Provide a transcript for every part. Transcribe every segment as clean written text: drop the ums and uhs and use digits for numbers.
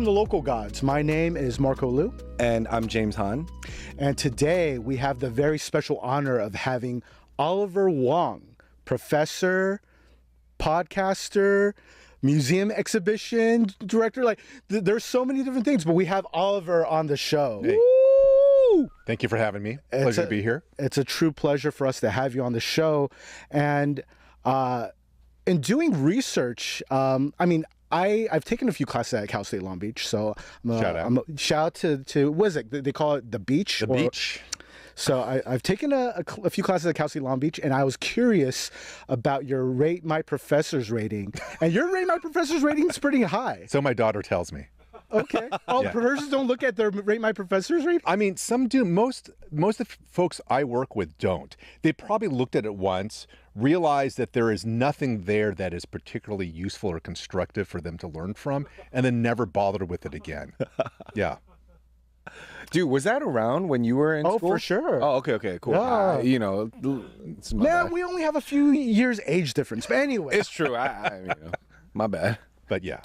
the Local Gods. My name is Marco Liu. And I'm James Han. And today we have the very special honor of having Oliver Wang, professor, podcaster, museum exhibition director. Like, there's so many different things, but we have Oliver on the show. Hey. Woo! Thank you for having me. Pleasure to be here. It's a true pleasure for us to have you on the show. And in doing research, I've taken a few classes at Cal State Long Beach, so shout out to what is it? They call it the beach. The beach. So I've taken a few classes at Cal State Long Beach, and I was curious about your Rate My Professors rating. And your Rate My Professors rating is pretty high. So my daughter tells me. Okay. Oh, yeah. Professors don't look at their Rate My Professors rating? I mean, some do. Most of the folks I work with don't. They probably looked at it once, realized that there is nothing there that is particularly useful or constructive for them to learn from, and then never bothered with it again. Yeah. Dude, was that around when you were in school? Oh, for sure. Oh, okay, cool. Yeah. Man, we only have a few years age difference, but anyway. It's true. My bad. But yeah.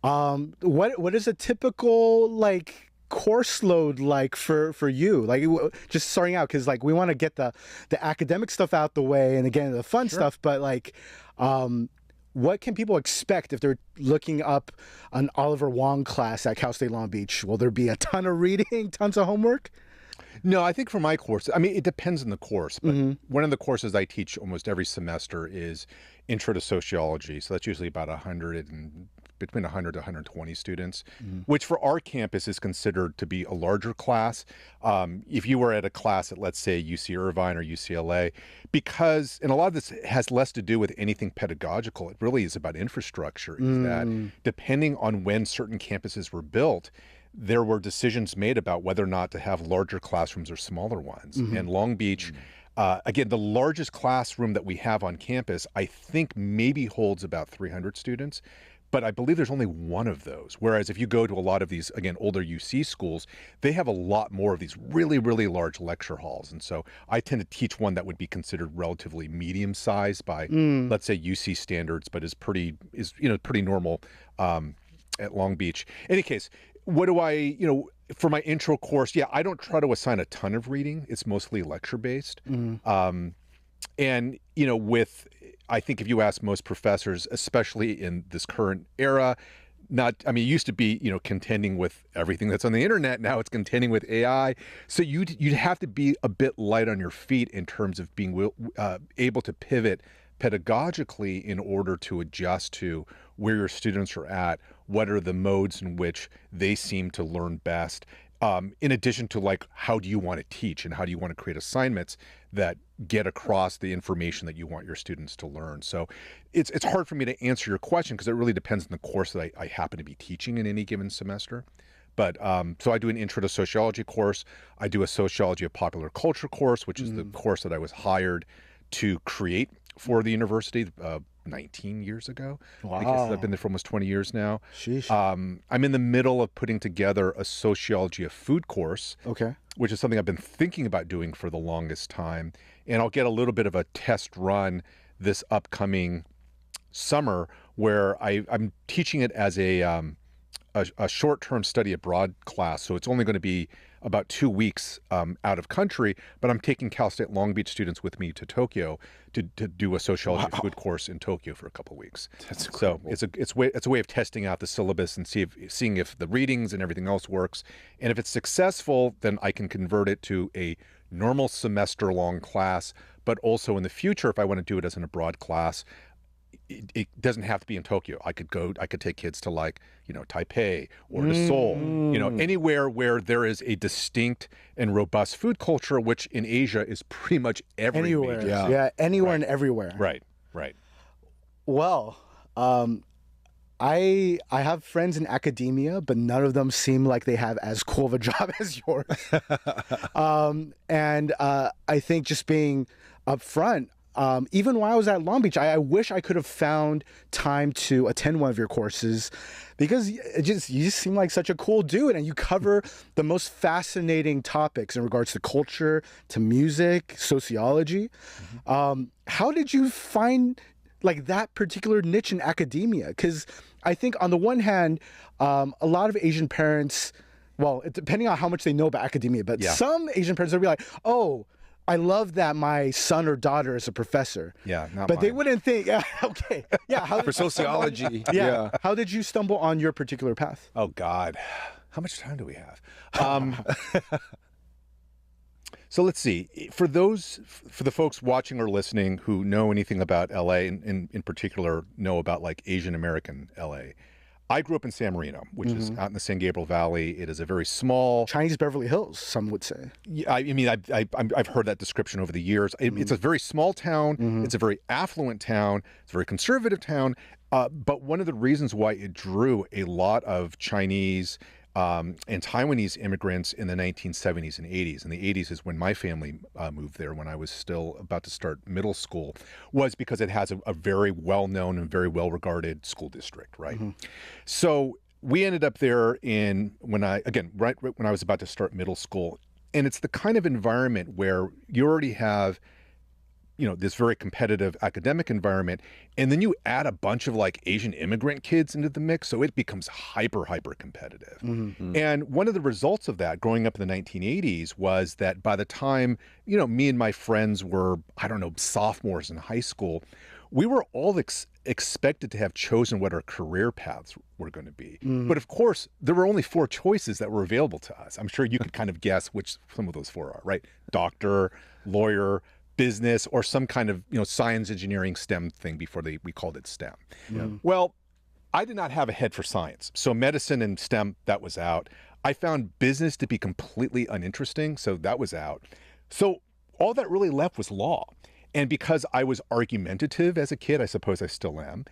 What is a typical course load like for you? Like, just starting out, because we want to get the academic stuff out the way and again the fun stuff, but what can people expect if they're looking up an Oliver Wang class at Cal State Long Beach? Will there be a ton of reading, tons of homework? No, I think for my course, it depends on the course, but one of the courses I teach almost every semester is Intro to Sociology. So that's usually about between 100 to 120 students, which for our campus is considered to be a larger class. If you were at a class at, let's say, UC Irvine or UCLA, and a lot of this has less to do with anything pedagogical, it really is about infrastructure, is that depending on when certain campuses were built, there were decisions made about whether or not to have larger classrooms or smaller ones. And Long Beach, again, the largest classroom that we have on campus, I think maybe holds about 300 students. But I believe there's only one of those. Whereas if you go to a lot of these, again, older UC schools, they have a lot more of these really, really large lecture halls. And so I tend to teach one that would be considered relatively medium sized by, let's say, UC standards, but is pretty normal at Long Beach. In any case, what do I, for my intro course, I don't try to assign a ton of reading. It's mostly lecture based. And, I think if you ask most professors, especially in this current era, it used to be, contending with everything that's on the internet. Now it's contending with AI. So you'd have to be a bit light on your feet in terms of being able to pivot pedagogically in order to adjust to where your students are at, what are the modes in which they seem to learn best, in addition to how do you want to teach and how do you want to create assignments that get across the information that you want your students to learn. So it's hard for me to answer your question because it really depends on the course that I happen to be teaching in any given semester. But so I do an Intro to Sociology course. I do a Sociology of Popular Culture course, which is the course that I was hired to create for the university 19 years ago. Wow. Because I've been there for almost 20 years now. Sheesh. I'm in the middle of putting together a Sociology of Food course. Okay. Which is something I've been thinking about doing for the longest time. And I'll get a little bit of a test run this upcoming summer where I'm teaching it as a short-term study abroad class. So it's only going to be about 2 weeks out of country, but I'm taking Cal State Long Beach students with me to Tokyo to do a sociology of food course in Tokyo for a couple of weeks. That's cool. So it's a way of testing out the syllabus and seeing if the readings and everything else works. And if it's successful, then I can convert it to a normal semester-long class. But also in the future, if I want to do it as an abroad class, it doesn't have to be in Tokyo. I could take kids to Taipei or to Seoul, anywhere where there is a distinct and robust food culture, which in Asia is pretty much anywhere. Major. Yeah, anywhere and everywhere. Right. Well, I have friends in academia, but none of them seem like they have as cool of a job as yours. And I think just being upfront, even while I was at Long Beach, I wish I could have found time to attend one of your courses because you just seem like such a cool dude and you cover the most fascinating topics in regards to culture, to music, sociology. How did you find that particular niche in academia? Because I think on the one hand, a lot of Asian parents, well, depending on how much they know about academia, but some Asian parents will be like, oh, I love that my son or daughter is a professor. Yeah, not but mine. they wouldn't think, okay. Yeah. For sociology. Yeah. How did you stumble on your particular path? Oh, God. How much time do we have? So let's see. For the folks watching or listening who know anything about LA, and in particular know about like Asian American LA, I grew up in San Marino, which is out in the San Gabriel Valley. It is a very small Chinese Beverly Hills, some would say. I mean, I've heard that description over the years. It's a very small town. It's a very affluent town. It's a very conservative town. But one of the reasons why it drew a lot of Chinese and Taiwanese immigrants in the 1970s and 80s, and the 80s is when my family moved there when I was still about to start middle school, was because it has a very well-known and very well-regarded school district, right? So we ended up there when I was about to start middle school, and it's the kind of environment where you already have this very competitive academic environment, and then you add a bunch of like Asian immigrant kids into the mix, so it becomes hyper competitive. And one of the results of that growing up in the 1980s was that by the time, me and my friends were, sophomores in high school, we were all expected to have chosen what our career paths were going to be. But of course, there were only 4 choices that were available to us. I'm sure you could kind of guess which some of those 4 are, right? Doctor, lawyer, business, or some kind of science, engineering, STEM thing before we called it STEM. Well, I did not have a head for science, so medicine and STEM, that was out. I found business to be completely uninteresting, so that was out. So all that really left was law. And because I was argumentative as a kid, I suppose I still am,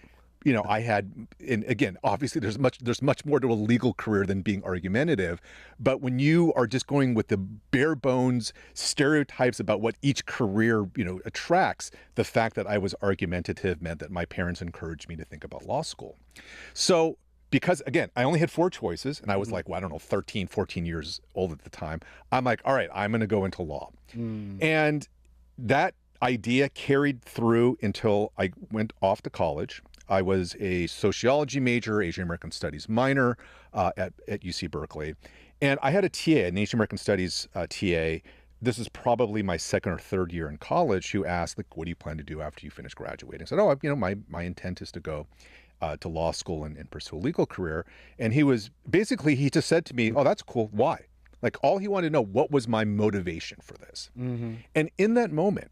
I had, and again, obviously there's much more to a legal career than being argumentative, but when you are just going with the bare bones stereotypes about what each career, attracts, the fact that I was argumentative meant that my parents encouraged me to think about law school. So because, again, I only had 4 choices, and I was like, 13, 14 years old at the time, I'm like, all right, I'm going to go into law. And that idea carried through until I went off to college. I was a sociology major, Asian American Studies minor at UC Berkeley. And I had a TA, an Asian American Studies TA. This is probably my 2nd or 3rd year in college, who asked, like, what do you plan to do after you finish graduating? I said, my intent is to go to law school and pursue a legal career. And he just said to me, oh, that's cool. Why? Like, all he wanted to know, what was my motivation for this? And in that moment,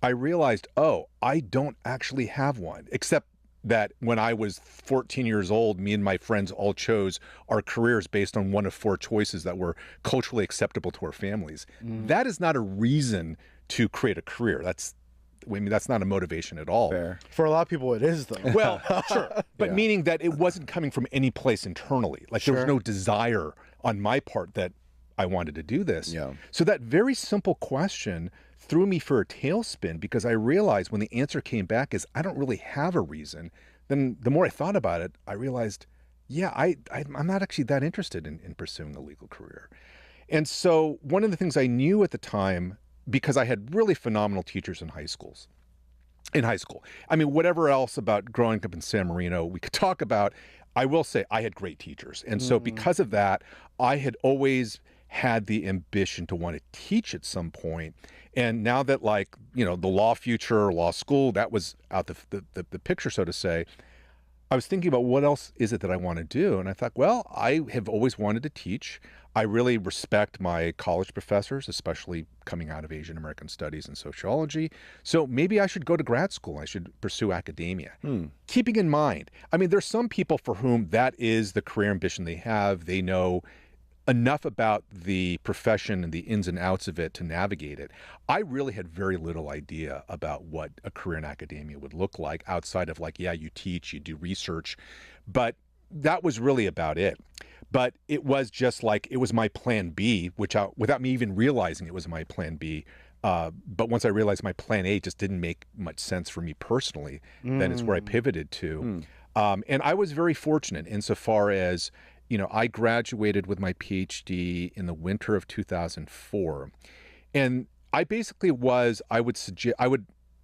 I realized, oh, I don't actually have one, except that when I was 14 years old, me and my friends all chose our careers based on one of 4 choices that were culturally acceptable to our families. That is not a reason to create a career. That's not a motivation at all. Fair. For a lot of people, it is, though. Well, sure. But meaning that it wasn't coming from any place internally. Like, there was no desire on my part that I wanted to do this. So that very simple question threw me for a tailspin, because I realized when the answer came back is, I don't really have a reason. Then the more I thought about it, I realized, I'm not actually that interested in pursuing a legal career. And so one of the things I knew at the time, because I had really phenomenal teachers in high school. I mean, whatever else about growing up in San Marino we could talk about, I will say I had great teachers. And so because of that, I had always had the ambition to want to teach at some point. And now that, the law future, law school, that was out the picture, so to say, I was thinking about what else is it that I want to do. And I thought, well, I have always wanted to teach. I really respect my college professors, especially coming out of Asian American Studies and sociology. So maybe I should go to grad school. I should pursue academia. Keeping in mind, I mean, there's some people for whom that is the career ambition they have. They know enough about the profession and the ins and outs of it to navigate it. I really had very little idea about what a career in academia would look like, outside of you teach, you do research, but that was really about it. But it was just it was my plan B, without me even realizing it was my plan B. But once I realized my plan A just didn't make much sense for me personally, then it's where I pivoted to. And I was very fortunate insofar as, I graduated with my PhD in the winter of 2004. And I basically I would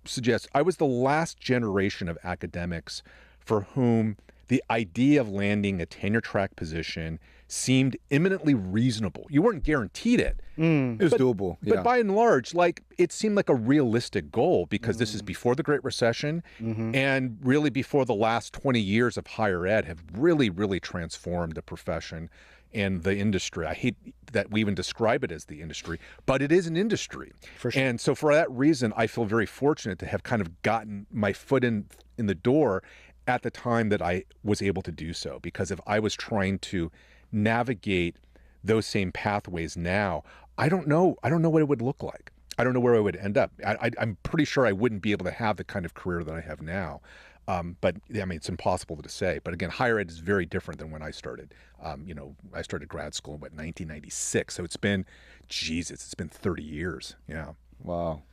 suggest I was the last generation of academics for whom the the idea of landing a tenure track position seemed imminently reasonable. You weren't guaranteed it. It was doable. Yeah. But by and large, like, it seemed like a realistic goal because this is before the Great Recession and really before the last 20 years of higher ed have really, really transformed the profession and the industry. I hate that we even describe it as the industry, but it is an industry. For sure. And so for that reason, I feel very fortunate to have kind of gotten my foot in the door at the time that I was able to do so. Because if I was trying to navigate those same pathways now, I don't know what it would look like. I don't know where I would end up. I'm pretty sure I wouldn't be able to have the kind of career that I have now. But I mean, it's impossible to say. But again, higher ed is very different than when I started. I started grad school in 1996. So it's been 30 years. Yeah. Wow.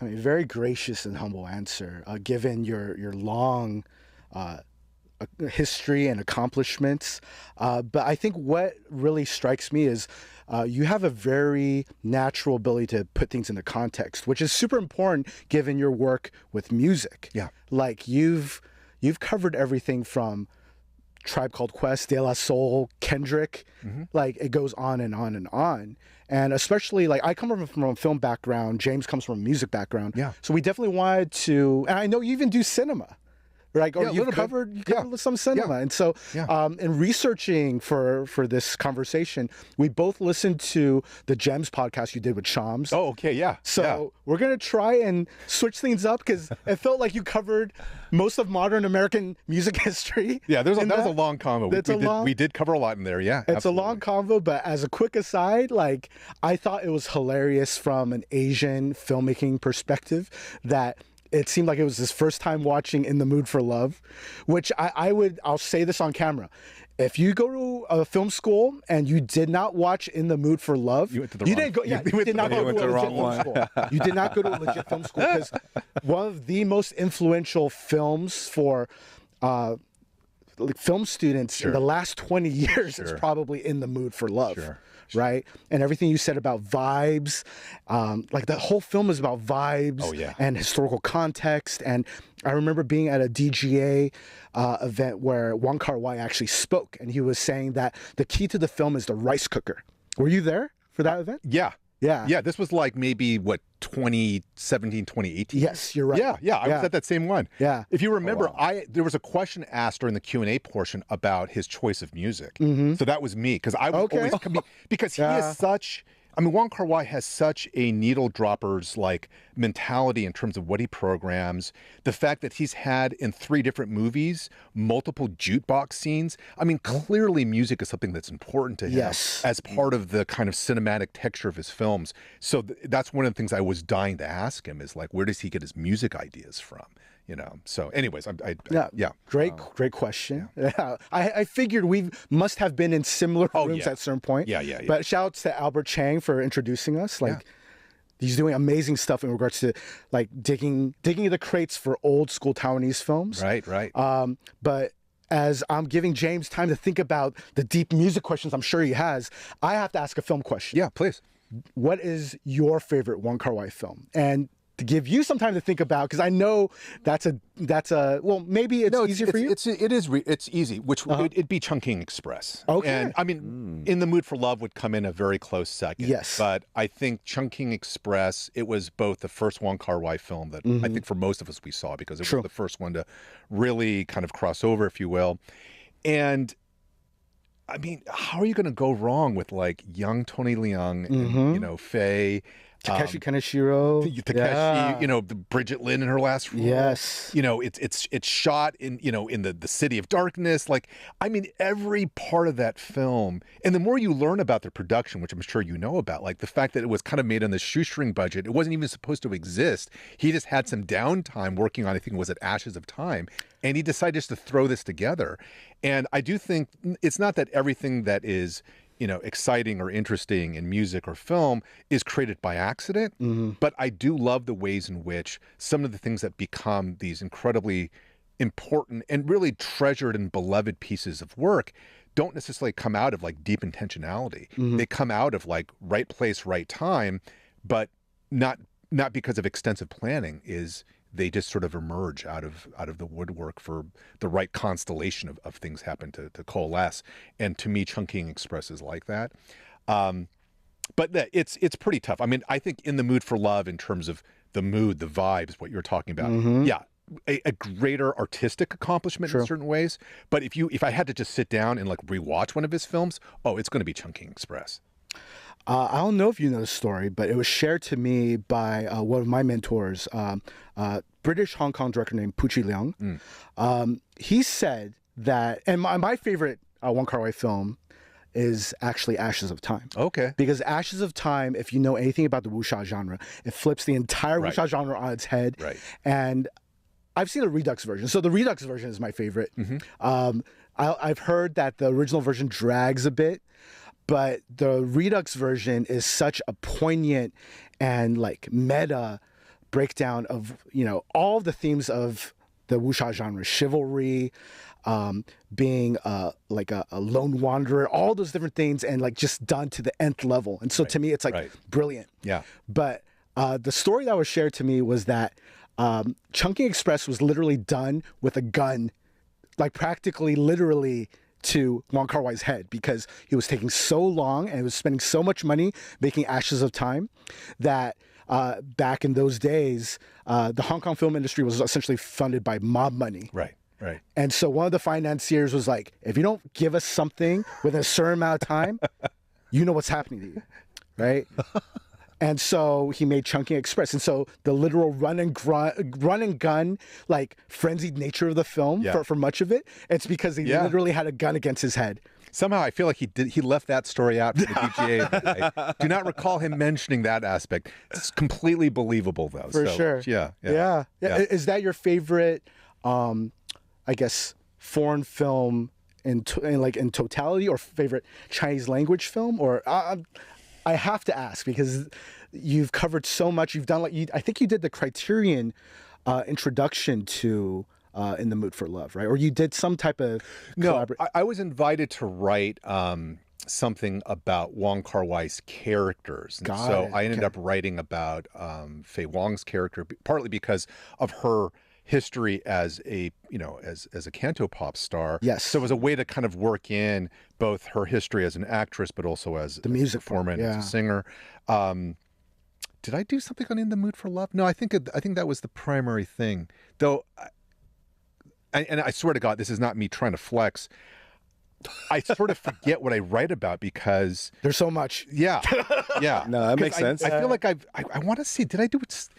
I mean, very gracious and humble answer, given your long history and accomplishments. But I think what really strikes me is you have a very natural ability to put things into context, which is super important given your work with music. Yeah. Like you've covered everything from Tribe Called Quest, De La Soul, Kendrick. Like it goes on and on and on. And especially like I come from a film background. James comes from a music background. Yeah. So we definitely wanted to, and I know you even do cinema. Right, or Yeah, you covered some cinema, and so in researching for this conversation, we both listened to the Gems podcast you did with Shams. Oh, okay, yeah. So we're gonna try and switch things up because it felt like you covered most of modern American music history. Yeah, that was a long convo. We did cover a lot in there. Yeah, it's a long convo, but as a quick aside, like I thought it was hilarious from an Asian filmmaking perspective that it seemed like it was his first time watching In the Mood for Love, which I'll say this on camera. If you go to a film school and you did not watch In the Mood for Love, you didn't go to a legit film school. You did not go to a legit film school because one of the most influential films for film students in the last 20 years is probably In the Mood for Love. Right? And everything you said about vibes, like the whole film is about vibes and historical context. And I remember being at a DGA event where Wang Kar-wai actually spoke, and he was saying that the key to the film is the rice cooker. Were you there for that event? Yeah. This was like maybe 2017, 2018. Yes, you're right. Yeah. I was at that same one. Yeah. If you remember, there was a question asked during the Q&A portion about his choice of music. So that was me because I was always because he is such. I mean, Wong Kar-wai has such a needle dropper's like mentality in terms of what he programs. The fact that he's had in 3 different movies multiple jukebox scenes. I mean, clearly music is something that's important to him as part of the kind of cinematic texture of his films. So that's one of the things I was dying to ask him is like, where does he get his music ideas from? You know. So, anyways, great question. Yeah. I figured we must have been in similar rooms at a certain point. Yeah. But shout out to Albert Chang for introducing us. Like, he's doing amazing stuff in regards to like digging the crates for old school Taiwanese films. Right. But as I'm giving James time to think about the deep music questions I'm sure he has, I have to ask a film question. Yeah, please. What is your favorite Wong Kar-wai film? And to give you some time to think about, because I know that's a well, maybe it's easier for you. It's easy, which it'd be Chungking Express. Okay. And I mean, In the Mood for Love would come in a very close second. Yes. But I think Chungking Express, it was both the first Wong Kar-wai film that I think for most of us we saw because it was the first one to really kind of cross over, if you will. And I mean, how are you going to go wrong with like young Tony Leung and, Faye, Takeshi Kaneshiro, the Bridget Lin in her last role. Yes, it's shot in in the city of darkness. Like, I mean, every part of that film, and the more you learn about the production, which I'm sure you know about, like the fact that it was kind of made on the shoestring budget, it wasn't even supposed to exist. He just had some downtime working on, I think it was at Ashes of Time, and he decided just to throw this together. And I do think it's not that everything that is exciting or interesting in music or film is created by accident. But I do love the ways in which some of the things that become these incredibly important and really treasured and beloved pieces of work don't necessarily come out of like deep intentionality. They come out of like right place, right time, but not because of extensive planning is they just sort of emerge out of the woodwork for the right constellation of things happen to coalesce. And to me, Chungking Express is like that. But it's pretty tough. I mean, I think In the Mood for Love, in terms of the mood, the vibes, what you're talking about, yeah, a greater artistic accomplishment in certain ways. But if I had to just sit down and like rewatch one of his films, it's going to be Chungking Express. I don't know if you know the story, but it was shared to me by one of my mentors, British Hong Kong director named Puchi Leung. He said that, and my favorite Wong Kar-wai film is actually Ashes of Time. Okay. Because Ashes of Time, if you know anything about the wuxia genre, it flips the entire wuxia genre on its head. Right. And I've seen a Redux version. So the Redux version is my favorite. I've heard that the original version drags a bit, but the Redux version is such a poignant and like meta breakdown of, you know, all the themes of the wuxia genre, chivalry, being like a lone wanderer, all those different things, and like just done to the nth level. And so to me, it's like brilliant. Yeah. But the story that was shared to me was that Chungking Express was literally done with a gun, like practically literally to Wong Kar-wai's head, because he was taking so long and he was spending so much money making Ashes of Time that back in those days, the Hong Kong film industry was essentially funded by mob money. Right. Right. And so one of the financiers was like, if you don't give us something within a certain amount of time, you know what's happening to you, right? And so he made Chungking Express. And so the literal run and gun, like frenzied nature of the film for much of it, it's because he literally had a gun against his head. Somehow I feel like he left that story out from the DGA. I do not recall him mentioning that aspect. It's completely believable, though. For sure. Yeah. Is that your favorite, I guess, foreign film in totality, or favorite Chinese language film? Or I have to ask, because you've covered so much. You've done I think you did the Criterion introduction to In the Mood for Love, right? Or you did some type of I was invited to write something about Wong Kar-wai's characters. And I ended up writing about Fei Wong's character, partly because of her history as a cantopop star. Yes. So it was a way to kind of work in both her history as an actress, but also as a performer and as a singer. Did I do something on In the Mood for Love? No, I think that was the primary thing. Though, and I swear to God, this is not me trying to flex. I sort of forget what I write about because there's so much. Yeah. No, that makes sense. I feel like I want to see. Did I do it?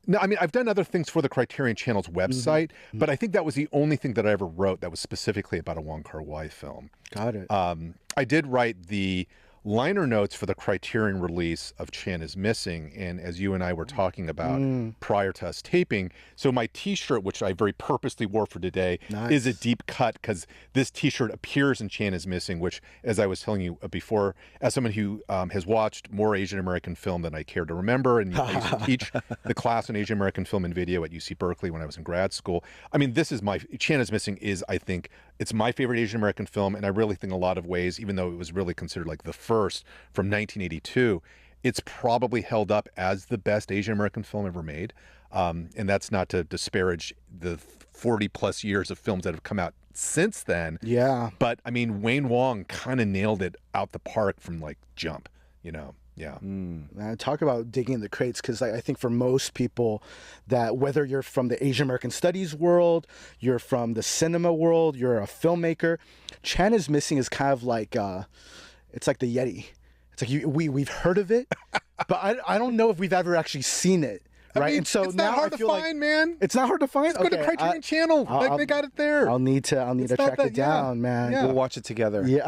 No, I mean, I've done other things for the Criterion Channel's website, but I think that was the only thing that I ever wrote that was specifically about a Wong Kar-wai film. Got it. I did write the liner notes for the Criterion release of Chan is Missing, and as you and I were talking about prior to us taping, so my t-shirt, which I very purposely wore for today, is a deep cut because this t-shirt appears in Chan is Missing, which, as I was telling you before, as someone who has watched more Asian American film than I care to remember, and I used to teach the class on Asian American film and video at UC Berkeley when I was in grad school. I mean, Chan is Missing is, I think, it's my favorite Asian American film, and I really think in a lot of ways, even though it was really considered like the first from 1982, it's probably held up as the best Asian American film ever made. And that's not to disparage the 40 plus years of films that have come out since then. Yeah. But I mean, Wayne Wong kind of nailed it out the park from like jump, you know? Yeah. Talk about digging in the crates, because I think for most people, that whether you're from the Asian American studies world, you're from the cinema world, you're a filmmaker, Chan is Missing is kind of like, it's like the Yeti. It's like we've heard of it, but I don't know if we've ever actually seen it. Right. I mean, and so it's now not hard I to feel find, man. It's not hard to find. Let's go to Criterion Channel. They got it there. I'll need to track it down, man. We'll watch it together. Yeah.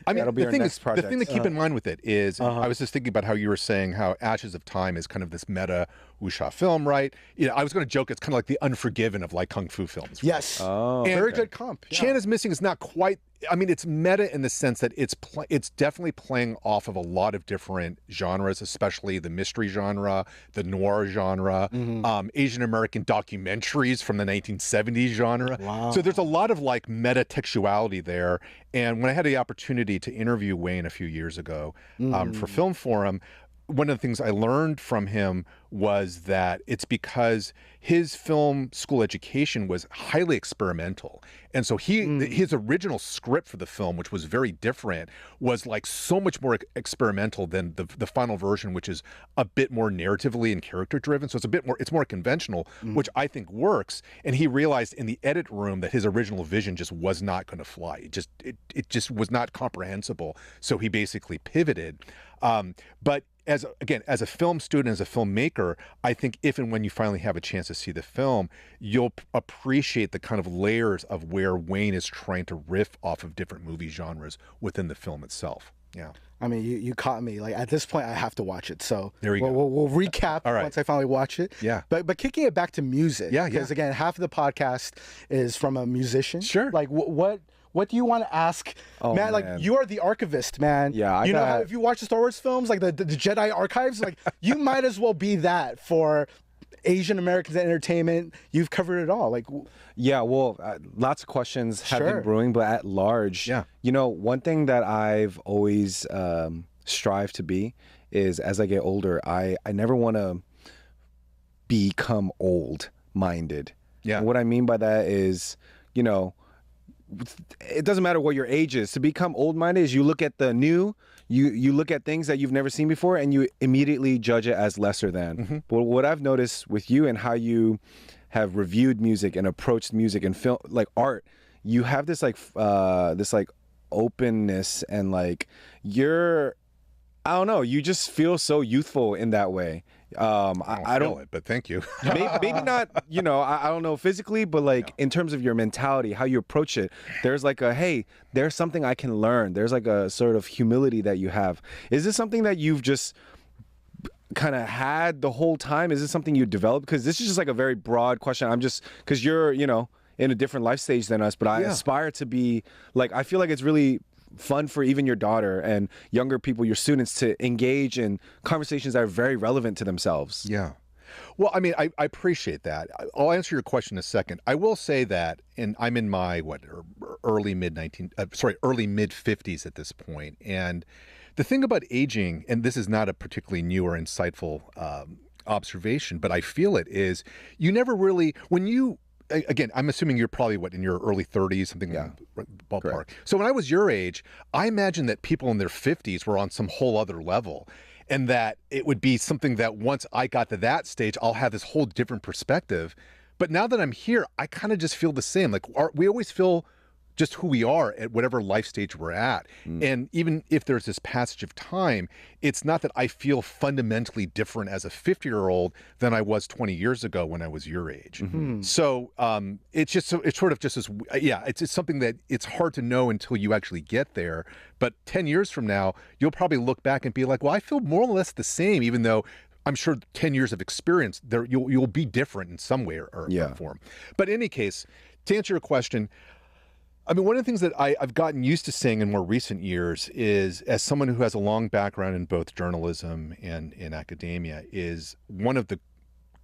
I mean, that'll be the our thing next is, project. the thing to keep in mind with it is, I was just thinking about how you were saying how Ashes of Time is kind of this meta wuxia film, right? You know, I was going to joke it's kind of like the Unforgiven of like kung fu films. Right? Yes. Very good comp. Yeah. Chan is Missing is not quite. I mean, it's meta in the sense that it's definitely playing off of a lot of different genres, especially the mystery genre, the noir genre, Asian American documentaries from the 1970s genre. Wow. So there's a lot of like meta textuality there. And when I had the opportunity to interview Wayne a few years ago for Film Forum, one of the things I learned from him was that it's because his film school education was highly experimental. And so his original script for the film, which was very different, was like so much more experimental than the final version, which is a bit more narratively and character driven. So it's more conventional, which I think works. And he realized in the edit room that his original vision just was not going to fly. It just was not comprehensible. So he basically pivoted. But as a film student, as a filmmaker, I think if and when you finally have a chance to see the film, you'll appreciate the kind of layers of where Wayne is trying to riff off of different movie genres within the film itself. Yeah. I mean, you caught me. Like at this point, I have to watch it. So there we go. We'll recap once I finally watch it. Yeah. But kicking it back to music. Yeah. Because again, half of the podcast is from a musician. Sure. Like what do you want to ask, man? Like you are the archivist, man. Yeah, you know how if you watch the Star Wars films, like the Jedi archives, like you might as well be that for Asian Americans in entertainment. You've covered it all. Like, yeah, well, lots of questions have been brewing, but at large, you know, one thing that I've always strived to be is as I get older, I never want to become old-minded. Yeah. And what I mean by that is, you know, it doesn't matter what your age is. To become old-minded is you look at the new, you look at things that you've never seen before, and you immediately judge it as lesser than. But what I've noticed with you and how you have reviewed music and approached music and film, like art, you have this like openness and like I don't know, you just feel so youthful in that way. I don't feel it, but thank you. maybe not, you know, I don't know physically, but like in terms of your mentality, how you approach it, there's like hey, there's something I can learn. There's like a sort of humility that you have. Is this something that you've just kind of had the whole time? Is this something you developed? Because this is just like a very broad question. I'm just, because you're, you know, in a different life stage than us, but I aspire to be like, I feel like it's really fun for even your daughter and younger people, your students, to engage in conversations that are very relevant to themselves. Yeah. Well, I mean, I appreciate that. I'll answer your question in a second. I will say that, and I'm in my early mid 50s at this point. And the thing about aging, and this is not a particularly new or insightful observation, but I feel it is, you never really, when you, again, I'm assuming you're probably in your early 30s, something ballpark. Correct. So when I was your age, I imagine that people in their 50s were on some whole other level, and that it would be something that once I got to that stage, I'll have this whole different perspective. But now that I'm here, I kind of just feel the same. Like we always feel just who we are at whatever life stage we're at. And even if there's this passage of time, it's not that I feel fundamentally different as a 50-year-old than I was 20 years ago when I was your age. So it's something that it's hard to know until you actually get there. But 10 years from now, you'll probably look back and be like, well, I feel more or less the same, even though I'm sure 10 years of experience, you'll be different in some way or form. But in any case, to answer your question, I mean, one of the things that I've gotten used to saying in more recent years is, as someone who has a long background in both journalism and in academia, is one of the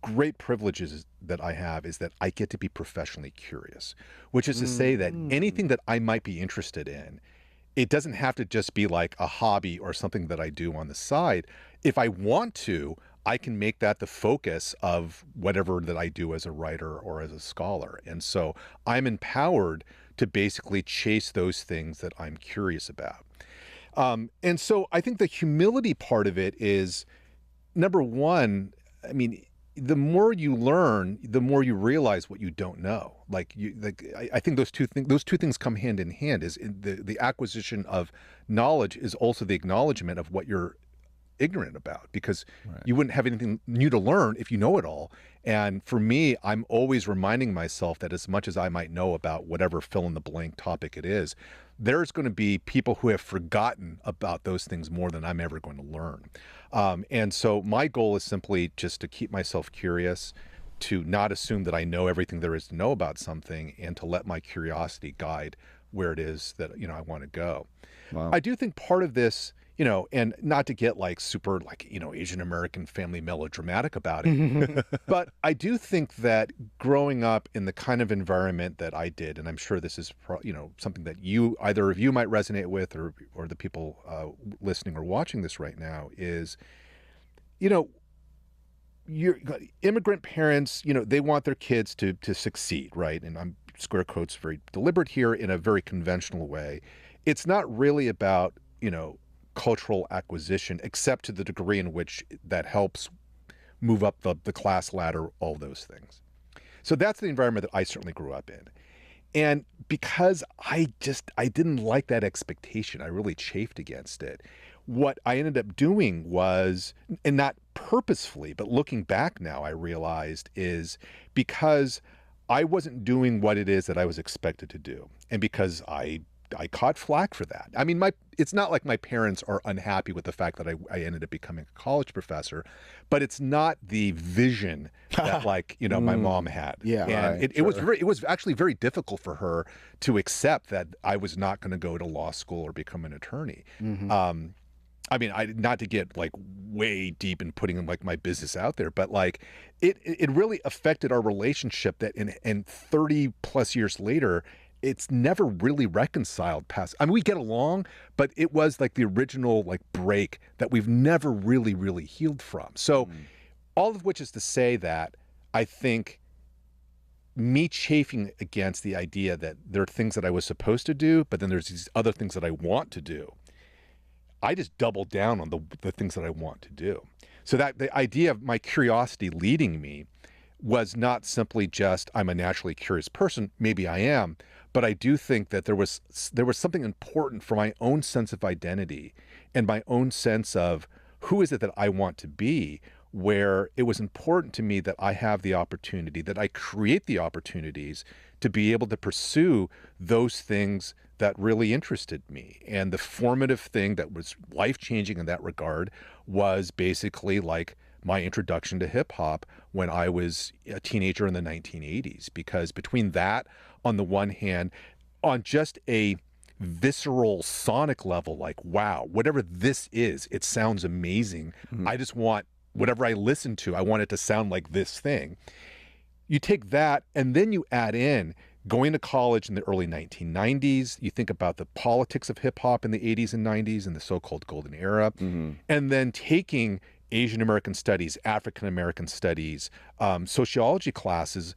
great privileges that I have is that I get to be professionally curious, which is to say that anything that I might be interested in, it doesn't have to just be like a hobby or something that I do on the side. If I want to, I can make that the focus of whatever that I do as a writer or as a scholar. And so I'm empowered to basically chase those things that I'm curious about. And so I think the humility part of it is, number one, I mean, the more you learn, the more you realize what you don't know. I think those two things come hand in hand. Is the acquisition of knowledge is also the acknowledgement of what you're ignorant about, because you wouldn't have anything new to learn if you know it all. And for me, I'm always reminding myself that as much as I might know about whatever fill in the blank topic it is, there's going to be people who have forgotten about those things more than I'm ever going to learn. And so my goal is simply just to keep myself curious, to not assume that I know everything there is to know about something, and to let my curiosity guide where it is that, you know, I want to go. Wow. I do think part of this, you know, and not to get like super like, you know, Asian American family melodramatic about it, but I do think that growing up in the kind of environment that I did, and I'm sure this is, you know, something that either of you might resonate with, or the people listening or watching this right now, is you know, your immigrant parents, you know, they want their kids to succeed, right? And I'm square quotes very deliberate here in a very conventional way. It's not really about, you know, cultural acquisition, except to the degree in which that helps move up the class ladder, all those things. So that's the environment that I certainly grew up in. And because I didn't like that expectation, I really chafed against it. What I ended up doing was, and not purposefully, but looking back now, I realized is because I wasn't doing what it is that I was expected to do. And because I caught flack for that. I mean, it's not like my parents are unhappy with the fact that I ended up becoming a college professor, but it's not the vision that, like, you know, my mom had. Yeah. And Right, it was actually very difficult for her to accept that I was not going to go to law school or become an attorney. I mean, not to get like way deep in putting like my business out there, but like it really affected our relationship that in 30 plus years later, it's never really reconciled past. I mean, we get along, but it was like the original like break that we've never really healed from. So all of which is to say that I think me chafing against the idea that there are things that I was supposed to do, but then there's these other things that I want to do. I just doubled down on the things that I want to do. So that the idea of my curiosity leading me was not simply just I'm a naturally curious person. Maybe I am, but I do think that there was something important for my own sense of identity and my own sense of who is it that I want to be, where it was important to me that I have the opportunity, that I create the opportunities to be able to pursue those things that really interested me. And the formative thing that was life-changing in that regard was basically like my introduction to hip hop when I was a teenager in the 1980s. Because between that, on the one hand, on just a visceral sonic level, like, wow, whatever this is, it sounds amazing. I just want whatever I listen to, I want it to sound like this thing. You take that and then you add in going to college in the early 1990s. You think about the politics of hip hop in the 80s and 90s and the so-called golden era. And then taking Asian American studies, African American studies, sociology classes,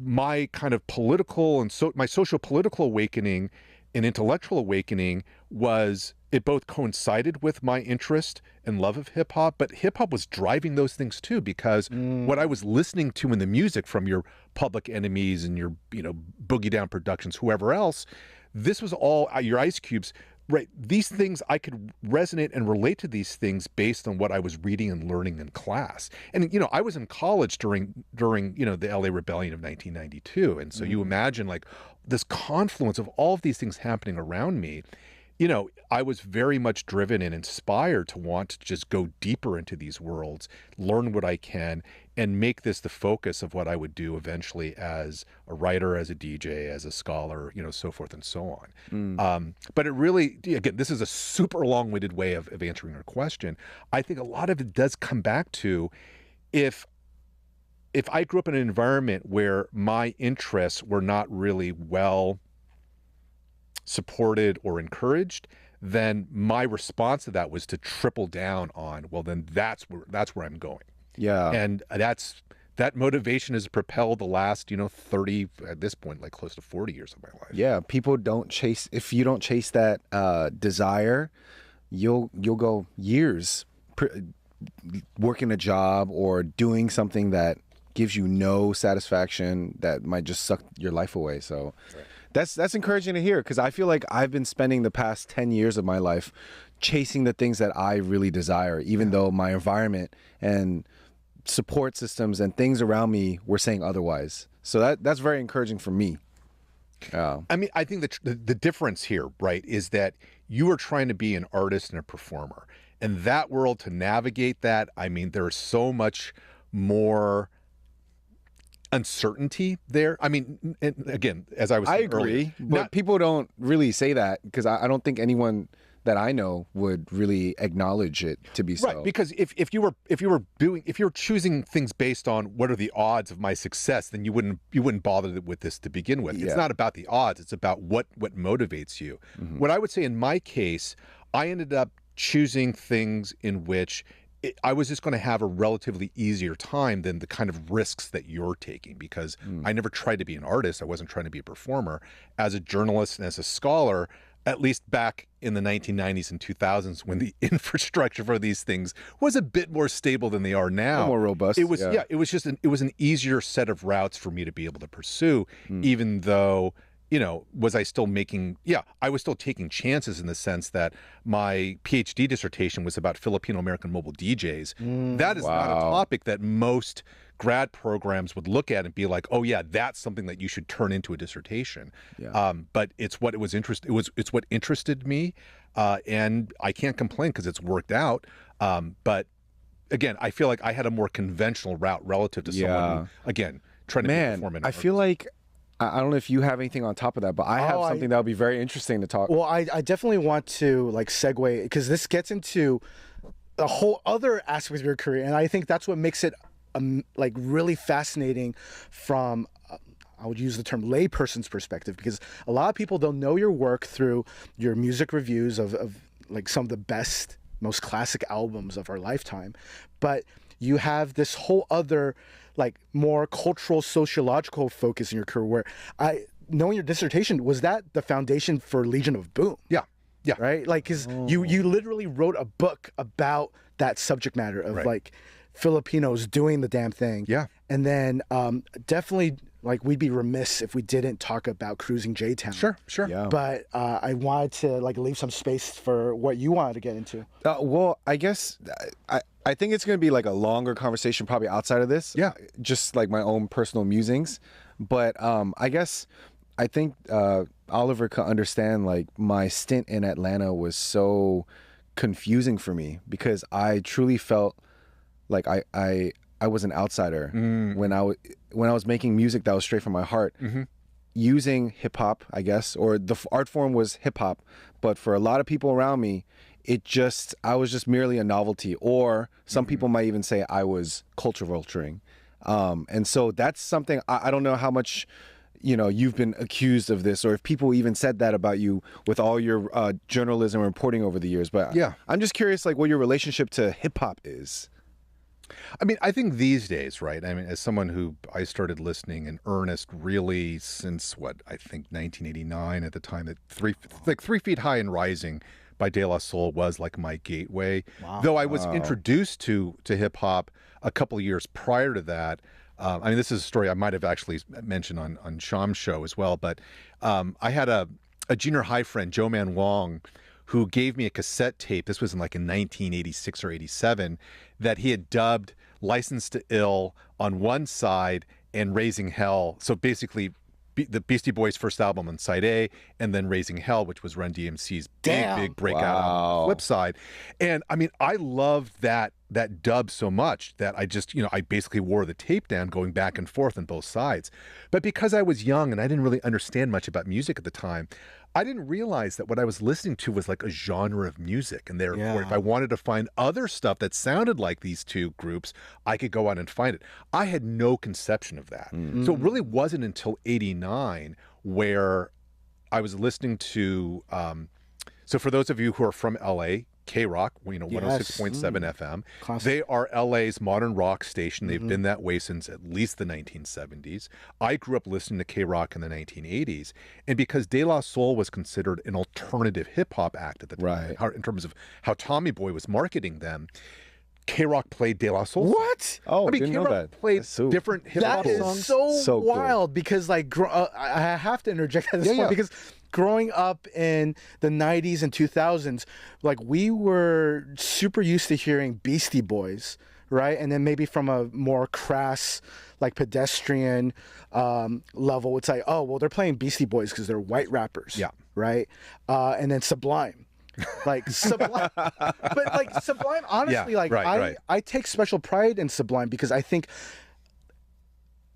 my kind of political and my social political awakening and intellectual awakening was, it both coincided with my interest and love of hip hop, but hip hop was driving those things too, because what I was listening to in the music from your Public Enemies and your, you know, Boogie Down Productions, whoever else, this was all your Ice Cubes. Right. These things, I could resonate and relate to these things based on what I was reading and learning in class. And, you know, I was in college during, you know, the LA Rebellion of 1992. And so you imagine like this confluence of all of these things happening around me. You know, I was very much driven and inspired to want to just go deeper into these worlds, learn what I can, and make this the focus of what I would do eventually as a writer, as a DJ, as a scholar, you know, so forth and so on. But it really, again, this is a super long-winded way of answering your question. I think a lot of it does come back to if I grew up in an environment where my interests were not really well supported or encouraged, then my response to that was to triple down on, well, then that's where I'm going. Yeah. And that motivation has propelled the last, you know, 30, at this point, like close to 40 years of my life. Yeah. People don't chase, if you don't chase that desire, you'll go years working a job or doing something that gives you no satisfaction, that might just suck your life away. So that's encouraging to hear, because I feel like I've been spending the past 10 years of my life chasing the things that I really desire, even though my environment and support systems and things around me were saying otherwise. So that's very encouraging for me. I mean, I think the difference here, right, is that you are trying to be an artist and a performer. And that world, to navigate that, I mean, there's so much more uncertainty there. I mean, and again, as I was saying agree, earlier, but people don't really say that, because I don't think anyone that I know would really acknowledge it to be so. Right, because if you were choosing things based on what are the odds of my success, then you wouldn't bother with this to begin with. It's not about the odds, it's about what motivates you. What I would say in my case, I ended up choosing things in which I was just going to have a relatively easier time than the kind of risks that you're taking, because I never tried to be an artist. I wasn't trying to be a performer. As a journalist and as a scholar, at least back in the 1990s and 2000s, when the infrastructure for these things was a bit more stable than they are now, more robust. It was it was just it was an easier set of routes for me to be able to pursue, even though, was I still making, I was still taking chances in the sense that my PhD dissertation was about Filipino-American mobile DJs. That is not a topic that most grad programs would look at and be like, oh yeah, that's something that you should turn into a dissertation. But it's what it's what interested me. And I can't complain because it's worked out. But again, I feel like I had a more conventional route relative to someone who, again, trying to perform in I feel like, I don't know if you have anything on top of that, but I have something that would be very interesting to talk. Well, I definitely want to like segue, because this gets into a whole other aspect of your career, and I think that's what makes it like really fascinating from I would use the term layperson's perspective, because a lot of people, they'll know your work through your music reviews of like some of the best, most classic albums of our lifetime, but you have this whole other like more cultural, sociological focus in your career, where knowing your dissertation, was that the foundation for Legion of Boom? Yeah. Right? Like, because you literally wrote a book about that subject matter of like Filipinos doing the damn thing. Yeah. And then definitely, like, we'd be remiss if we didn't talk about Cruising J-Town. Sure. Yeah. But I wanted to like leave some space for what you wanted to get into. Well, I guess I think it's going to be like a longer conversation probably outside of this. Yeah. Just like my own personal musings. But I think Oliver could understand, like, my stint in Atlanta was so confusing for me, because I truly felt like I was an outsider when I was making music that was straight from my heart, using hip hop, I guess, or the art form was hip hop, but for a lot of people around me, I was just merely a novelty, or some people might even say I was culture vulturing, and so that's something I don't know how much you've been accused of this, or if people even said that about you with all your journalism and reporting over the years. But I'm just curious, like, what your relationship to hip hop is. I mean, I think these days, right? I mean, as someone who I started listening in earnest really since I think 1989, at the time that 3 Feet High and Rising by De La Soul was like my gateway. Wow. Though I was introduced to hip hop a couple of years prior to that. I mean, this is a story I might have actually mentioned on Sham's show as well, but I had a junior high friend, Joe Man Wang, who gave me a cassette tape. This was in 1986 or 87, that he had dubbed Licensed to Ill on one side and Raising Hell. So basically, the Beastie Boys' first album on side A, and then Raising Hell, which was Run DMC's big breakout on the flip side. And I mean, I loved that dub so much that I just, I basically wore the tape down, going back and forth on both sides. But because I was young and I didn't really understand much about music at the time, I didn't realize that what I was listening to was like a genre of music. And therefore, if I wanted to find other stuff that sounded like these two groups, I could go out and find it. I had no conception of that. So it really wasn't until 89 where I was listening to, so for those of you who are from LA, K-Rock, 106.7 FM. Classic. They are LA's modern rock station. They've been that way since at least the 1970s. I grew up listening to K-Rock in the 1980s. And because De La Soul was considered an alternative hip-hop act at the time, in terms of how Tommy Boy was marketing them, K-Rock played De La Soul. What? Oh, I mean, didn't know K-Rock that. played different hip-hop songs. That is so wild, cool. because like I have to interject at this point, because growing up in the 90s and 2000s, like, we were super used to hearing Beastie Boys, right? And then maybe from a more crass, like, pedestrian level, it's like, oh, well, they're playing Beastie Boys because they're white rappers, right? And then Sublime. Like Sublime, but like Sublime, honestly, I take special pride in Sublime, because I think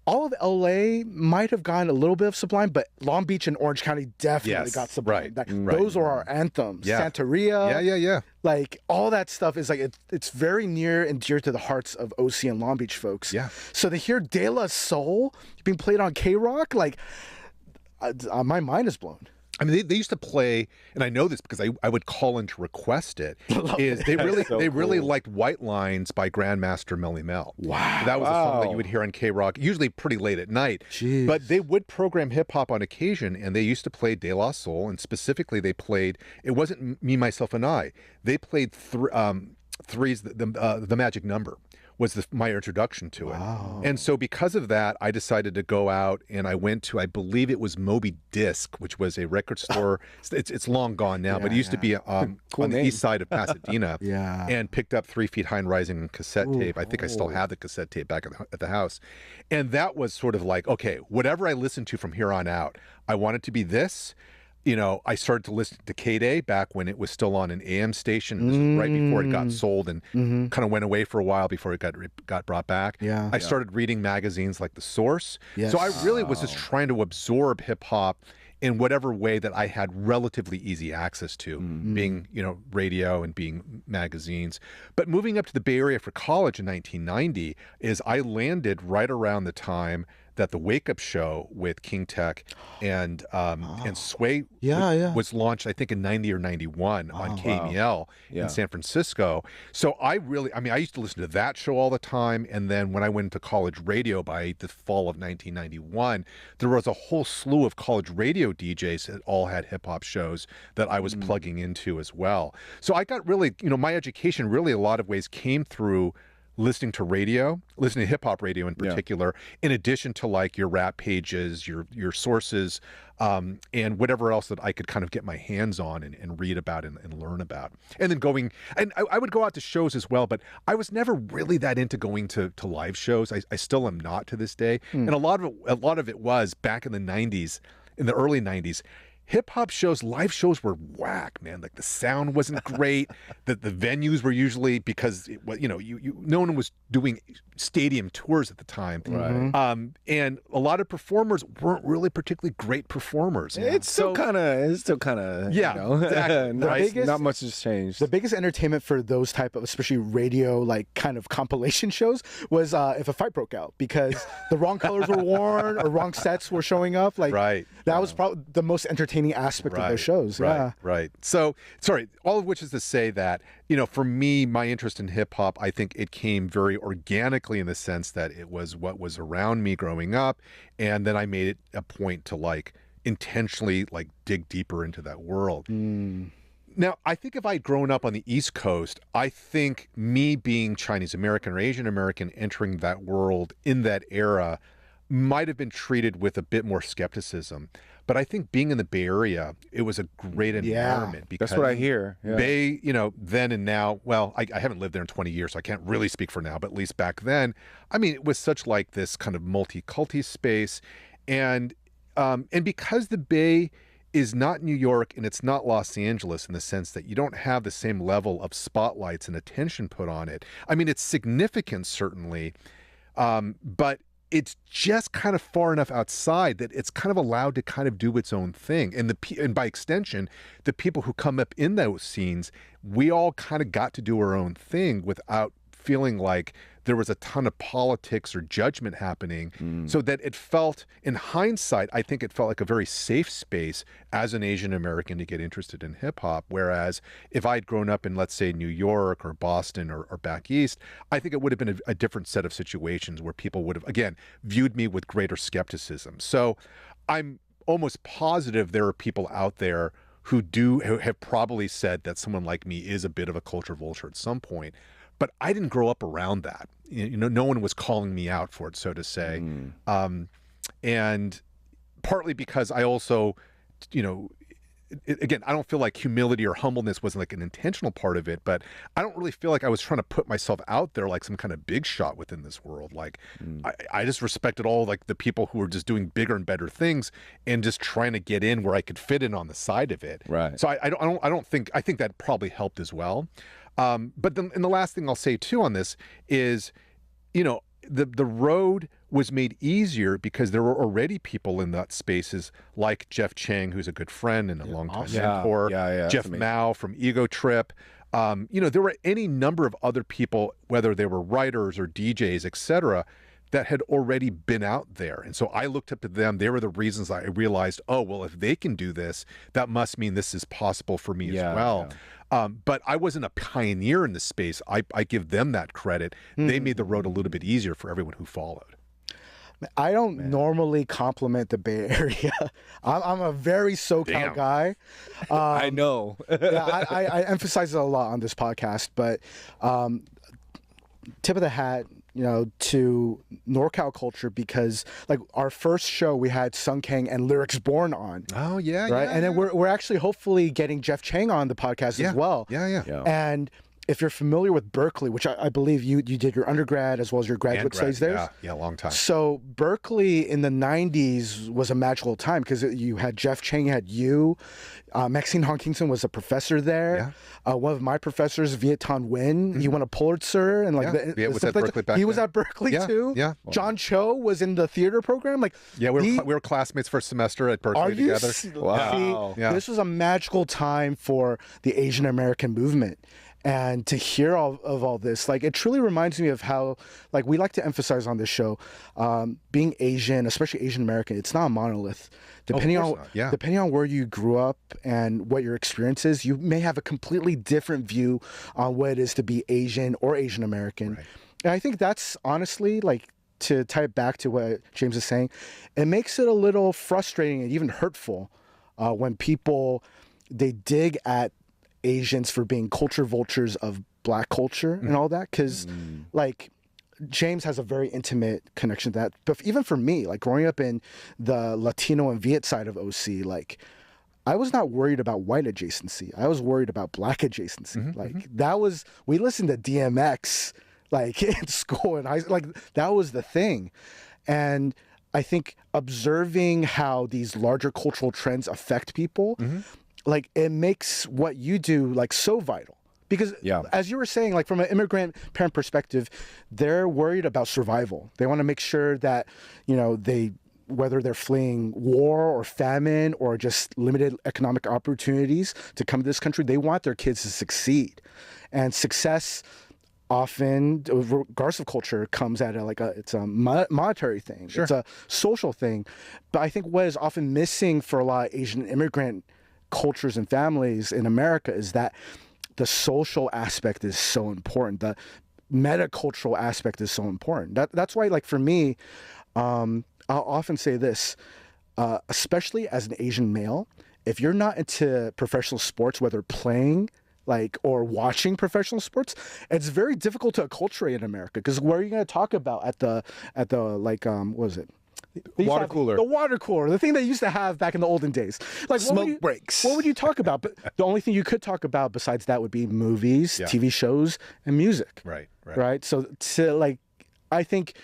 all of LA might have gotten a little bit of Sublime, but Long Beach and Orange County definitely got Sublime. Those are our anthems. Santeria. Like, all that stuff is like, it's very near and dear to the hearts of OC and Long Beach folks. Yeah. So to hear De La Soul being played on K-Rock, like, my mind is blown. I mean, they used to play, and I know this because I would call in to request it. Is they really liked White Lines by Grandmaster Melly Mel. Wow, that was a song that you would hear on K Rock, usually pretty late at night. Jeez. But they would program hip hop on occasion, and they used to play De La Soul, and specifically they played. It wasn't Me, Myself, and I. They played Three's the Magic Number. Was my introduction to it. Wow. And so because of that, I decided to go out and I went to, I believe it was Moby Disc, which was a record store. It's long gone now, but it used to be on the east side of Pasadena. And picked up 3 Feet High and Rising cassette tape. I think I still have the cassette tape back at the house. And that was sort of like, okay, whatever I listened to from here on out, I want it to be this. You know, I started to listen to K-Day back when it was still on an AM station. And this was right before it got sold and kind of went away for a while before it got brought back. I started reading magazines like The Source. So I really was just trying to absorb hip hop in whatever way that I had relatively easy access to, being, you know, radio and being magazines. But moving up to the Bay Area for college in 1990 is I landed right around the time that the Wake Up Show with King Tech and Sway was launched, I think in 90 or 91 on KMEL in San Francisco. So I used to listen to that show all the time. And then when I went into college radio by the fall of 1991, there was a whole slew of college radio DJs that all had hip hop shows that I was plugging into as well. So I got really, you know, my education really a lot of ways came through listening to hip hop radio in particular, in addition to like your rap pages, your sources, and whatever else that I could kind of get my hands on and read about and learn about. And then I would go out to shows as well, but I was never really that into going to live shows. I still am not to this day. And a lot of it was back in the 90s, in the early 90s. Hip hop shows, live shows were whack, man. Like the sound wasn't great. the venues were usually, because no one was doing stadium tours at the time. And a lot of performers weren't really particularly great performers. It's still kind of exactly. Not much has changed. The biggest entertainment for those type of, especially radio, like kind of compilation shows was if a fight broke out because the wrong colors were worn or wrong sets were showing up. Like that was probably the most entertaining aspect of those shows. Right. So, sorry, all of which is to say that, you know, for me, my interest in hip hop, I think it came very organically in the sense that it was what was around me growing up. And then I made it a point to like intentionally like dig deeper into that world. Now, I think if I'd grown up on the East Coast, I think me being Chinese American or Asian American entering that world in that era might have been treated with a bit more skepticism. But I think being in the Bay Area, it was a great environment. Because that's what I hear. Bay, you know, then and now, well, I haven't lived there in 20 years, so I can't really speak for now, but at least back then, I mean, it was such like this kind of multi-culti space. And because the Bay is not New York and it's not Los Angeles in the sense that you don't have the same level of spotlights and attention put on it. I mean, it's significant, certainly, but it's just kind of far enough outside that it's kind of allowed to kind of do its own thing. And by extension, the people who come up in those scenes, we all kind of got to do our own thing without feeling like there was a ton of politics or judgment happening. So that it felt, in hindsight, I think it felt like a very safe space as an Asian American to get interested in hip hop. Whereas if I'd grown up in, let's say, New York or Boston or back east, I think it would have been a different set of situations where people would have, again, viewed me with greater skepticism. So I'm almost positive there are people out there who have probably said that someone like me is a bit of a culture vulture at some point. But I didn't grow up around that. You know, no one was calling me out for it, so to say. And partly because I also, you know, again, I don't feel like humility or humbleness wasn't like an intentional part of it, but I don't really feel like I was trying to put myself out there like some kind of big shot within this world. Like I just respected all like the people who were just doing bigger and better things and just trying to get in where I could fit in on the side of it. So I think that probably helped as well. But then, and the last thing I'll say too on this is, you know, the road was made easier because there were already people in that spaces like Jeff Chang, who's a good friend and a longtime mentor, Jeff Mao from Ego Trip. You know, there were any number of other people, whether they were writers or DJs, etc., that had already been out there. And so I looked up to them. They were the reasons I realized, oh, well, if they can do this, that must mean this is possible for me as well. But I wasn't a pioneer in the space. I give them that credit. They made the road a little bit easier for everyone who followed. I don't normally compliment the Bay Area. I'm a very SoCal guy. I know. Yeah, I emphasize it a lot on this podcast, but tip of the hat, to NorCal culture, because like our first show we had Sung Kang and Lyrics Born on. Oh yeah, right. Yeah, and then we're actually hopefully getting Jeff Chang on the podcast as well. Yeah. And if you're familiar with Berkeley, which I believe you did your undergrad as well as your graduate studies there. Yeah, long time. So Berkeley in the 90s was a magical time because you had Jeff Chang, you had you. Maxine Hong-Kingston was a professor there. One of my professors, Viet Thanh Nguyen, he won a Pulitzer. And like was at Berkeley back he was at Berkeley too. Yeah. John Cho was in the theater program. Like, we were classmates for a semester at Berkeley together. Wow. See, this was a magical time for the Asian American movement. And to hear all this, like, it truly reminds me of how, like, we like to emphasize on this show, being Asian, especially Asian American, it's not a monolith. Depending on where you grew up and what your experience is, you may have a completely different view on what it is to be Asian or Asian American. Right. And I think that's honestly, like, to tie it back to what James is saying, it makes it a little frustrating and even hurtful when people, they dig at Asians for being culture vultures of Black culture and all that, because like James has a very intimate connection to that. But even for me, like growing up in the Latino and Viet side of OC, like I was not worried about white adjacency. I was worried about Black adjacency. We listened to DMX like in school, and that was the thing. And I think observing how these larger cultural trends affect people, like it makes what you do like so vital. Because as you were saying, like from an immigrant parent perspective, they're worried about survival. They want to make sure that, whether they're fleeing war or famine or just limited economic opportunities to come to this country, they want their kids to succeed. And success often, regardless of culture, comes at it's a monetary thing. It's a social thing. But I think what is often missing for a lot of Asian immigrant cultures and families in America is that the social aspect is so important. The metacultural aspect is so important. That's why, like for me, I'll often say this, especially as an Asian male, if you're not into professional sports, whether playing or watching professional sports, it's very difficult to acculturate in America, because what are you going to talk about at the what was it? Water cooler. The water cooler, the thing they used to have back in the olden days. Like smoke breaks. What would you talk about? But the only thing you could talk about besides that would be movies, TV shows, and music. Right. So I think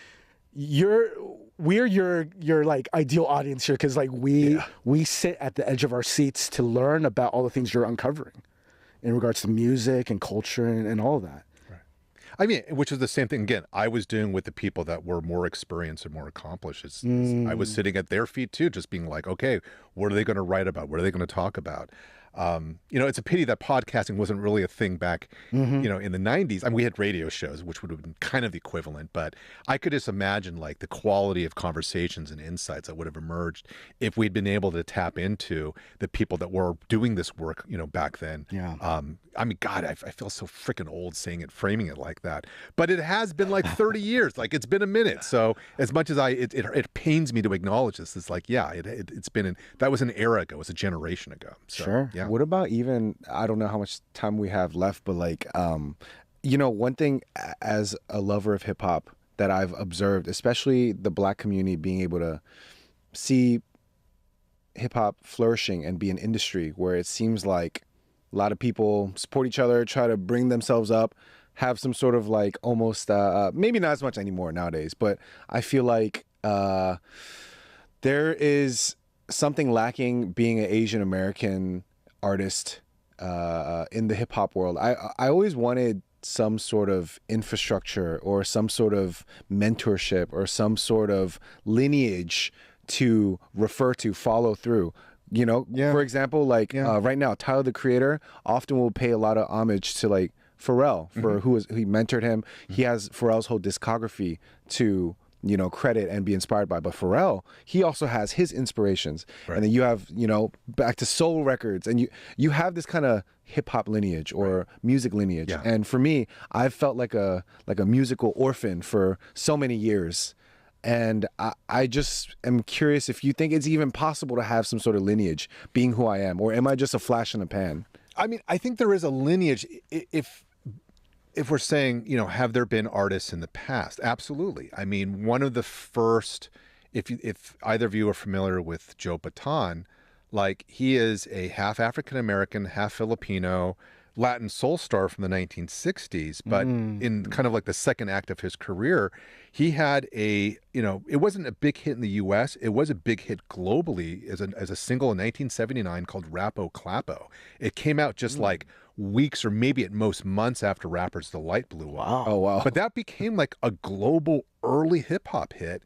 we're your like ideal audience here, because like we sit at the edge of our seats to learn about all the things you're uncovering in regards to music and culture and all of that. I mean, which is the same thing, again, I was doing with the people that were more experienced and more accomplished. I was sitting at their feet too, just being like, okay, what are they going to write about? What are they going to talk about? It's a pity that podcasting wasn't really a thing back, in the 90s. I mean, we had radio shows, which would have been kind of the equivalent, but I could just imagine like the quality of conversations and insights that would have emerged if we'd been able to tap into the people that were doing this work, back then. I mean, God, I feel so freaking old saying it, framing it like that, but it has been like 30 years, like it's been a minute. So as much as it pains me to acknowledge this, it's like, it's been, that was an era ago, it was a generation ago. So, sure. Yeah. What about even, I don't know how much time we have left, but like, one thing as a lover of hip hop that I've observed, especially the Black community being able to see hip hop flourishing and be an industry where it seems like a lot of people support each other, try to bring themselves up, have some sort of like almost, maybe not as much anymore nowadays, but I feel like there is something lacking being an Asian American artist in the hip hop world. I always wanted some sort of infrastructure or some sort of mentorship or some sort of lineage to refer to, follow through. For example, right now, Tyler the Creator often will pay a lot of homage to like Pharrell for who he mentored him. He has Pharrell's whole discography to credit and be inspired by. But Pharrell, he also has his inspirations. Right. And then you have, back to soul records, and you have this kind of hip hop lineage or music lineage. Yeah. And for me, I've felt like a musical orphan for so many years. And I just am curious if you think it's even possible to have some sort of lineage being who I am, or am I just a flash in the pan? I mean, I think there is a lineage. If we're saying, have there been artists in the past? Absolutely. I mean, one of the first, if either of you are familiar with Joe Bataan, like he is a half African American, half Filipino, Latin soul star from the 1960s, but in kind of like the second act of his career, he had it wasn't a big hit in the US, it was a big hit globally as a single in 1979 called Rappo Clappo. It came out just like weeks or maybe at most months after Rapper's Delight blew up. Wow. Oh, wow. But that became like a global early hip hop hit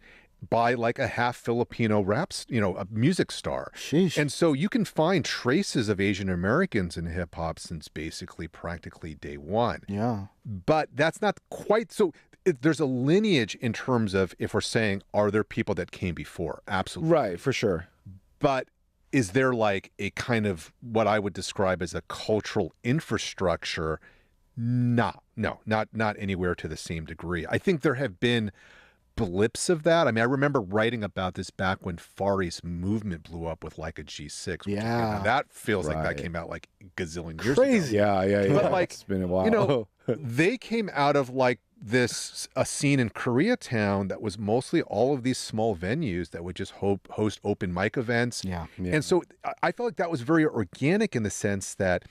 by like a half Filipino a music star. Sheesh. And so you can find traces of Asian Americans in hip hop since basically practically day one. Yeah. But that's not quite so. There's a lineage in terms of, if we're saying, are there people that came before? Absolutely. Right, for sure. But is there like a kind of what I would describe as a cultural infrastructure? No, not anywhere to the same degree. I think there have been blips of that. I mean, I remember writing about this back when Far East movement blew up with like a G6. Yeah. That feels like that Right. came out like a gazillion years Crazy. ago. Yeah. But like, It's been a while. they came out of like a scene in Koreatown that was mostly all of these small venues that would just host open mic events. Yeah. And so I felt like that was very organic in the sense that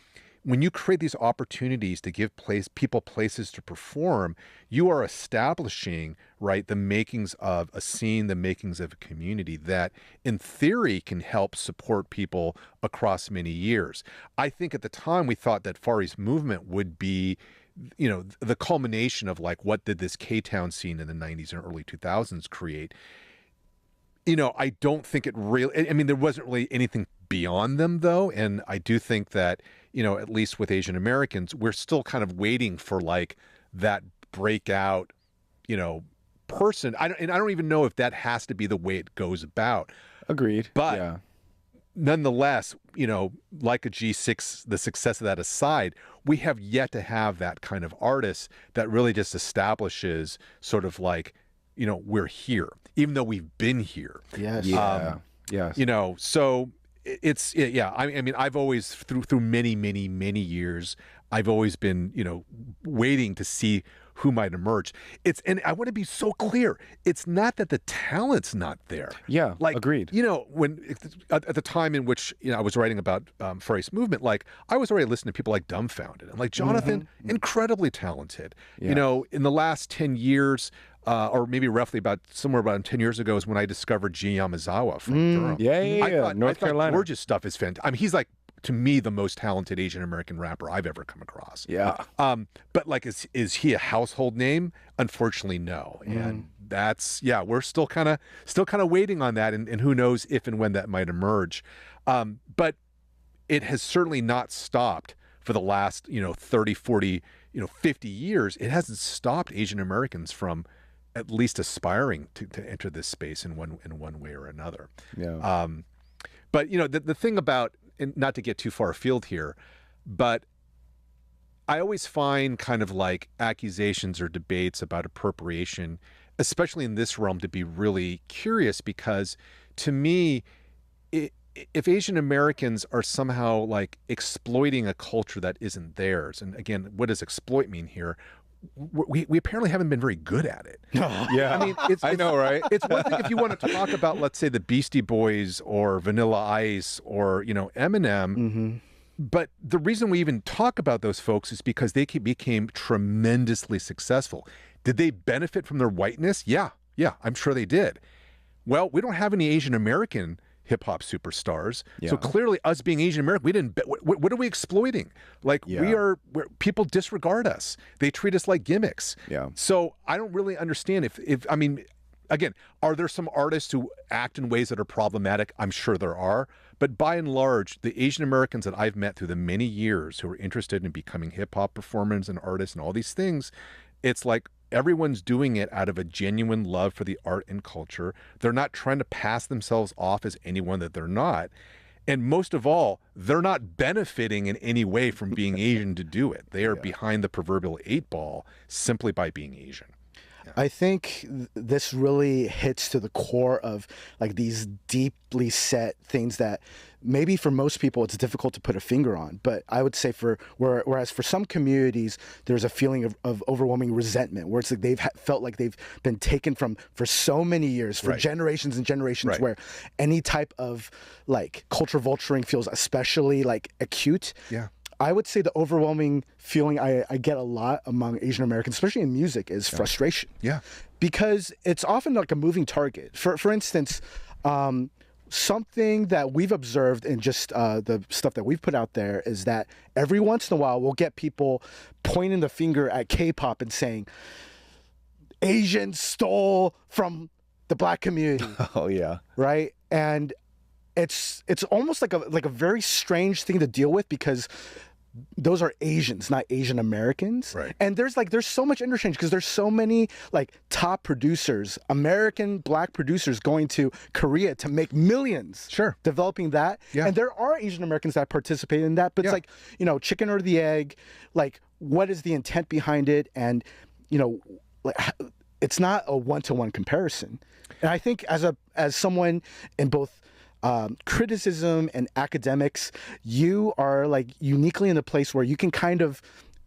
when you create these opportunities to give people places to perform, you are establishing, right, the makings of a scene, the makings of a community that in theory can help support people across many years. I think at the time we thought that Far East movement would be, the culmination of like, what did this K-Town scene in the 90s and early 2000s create? I don't think it really, I mean, there wasn't really anything beyond them though. And I do think that, at least with Asian Americans, we're still kind of waiting for like that breakout, person. I don't even know if that has to be the way it goes about. Agreed. But yeah. nonetheless, like a G6, the success of that aside, we have yet to have that kind of artist that really just establishes sort of like, we're here, even though we've been here. Yes. Yeah. Yes. So I mean, I've always through many, many, many years, I've always been, waiting to see who might emerge. And I want to be so clear. It's not that the talent's not there. Yeah. Like, agreed. When at the time in which, I was writing about Far East movement, like I was already listening to people like Dumbfounded and like Jonathan, incredibly talented. Yeah. In the last 10 years, or maybe roughly somewhere about 10 years ago is when I discovered G. Yamazawa from Durham. Yeah. North Carolina. Gorgeous stuff is fantastic. I mean, he's like, to me, the most talented Asian American rapper I've ever come across. Yeah. But like, is he a household name? Unfortunately, no. And that's, we're still kind of waiting on that. And who knows if and when that might emerge. But it has certainly not stopped for the last, 30, 40, 50 years. It hasn't stopped Asian Americans from at least aspiring to enter this space in one way or another. Yeah. But the thing about, and not to get too far afield here, but I always find kind of like accusations or debates about appropriation, especially in this realm, to be really curious, because to me, if Asian Americans are somehow like exploiting a culture that isn't theirs, and again, what does exploit mean here? We apparently haven't been very good at it. Yeah. I mean, I know, right? It's one thing if you want to talk about, let's say, the Beastie Boys or Vanilla Ice or, Eminem. But the reason we even talk about those folks is because they became tremendously successful. Did they benefit from their whiteness? Yeah, I'm sure they did. Well, we don't have any Asian American hip hop superstars. Yeah. So clearly us being Asian American, we didn't, what are we exploiting? Like people disregard us. They treat us like gimmicks. Yeah. So I don't really understand if I mean, again, are there some artists who act in ways that are problematic? I'm sure there are. But by and large, the Asian Americans that I've met through the many years who are interested in becoming hip hop performers and artists and all these things, it's like Everyone's doing it out of a genuine love for the art and culture. They're not trying to pass themselves off as anyone that they're not. And most of all, they're not benefiting in any way from being Asian to do it. They are behind the proverbial 8-ball simply by being Asian. I think this really hits to the core of like these deeply set things that maybe for most people it's difficult to put a finger on. But I would say whereas for some communities there's a feeling of overwhelming resentment where it's like they've felt like they've been taken from for so many years, for generations and generations, where any type of like culture vulturing feels especially like acute. Yeah. I would say the overwhelming feeling I get a lot among Asian Americans, especially in music, is frustration. Yeah. Because it's often like a moving target. For instance, something that we've observed in just the stuff that we've put out there is that every once in a while we'll get people pointing the finger at K-pop and saying, Asians stole from the Black community. Oh, yeah. Right? And it's almost like a very strange thing to deal with because those are Asians, not Asian Americans. Right. And there's so much interchange because there's so many like top producers, American Black producers going to Korea to make millions. Sure. Developing that. Yeah. And there are Asian Americans that participate in that. But it's like, chicken or the egg, like what is the intent behind it? And, like it's not a one-to-one comparison. And I think as someone in both criticism and academics, you are like uniquely in a place where you can kind of,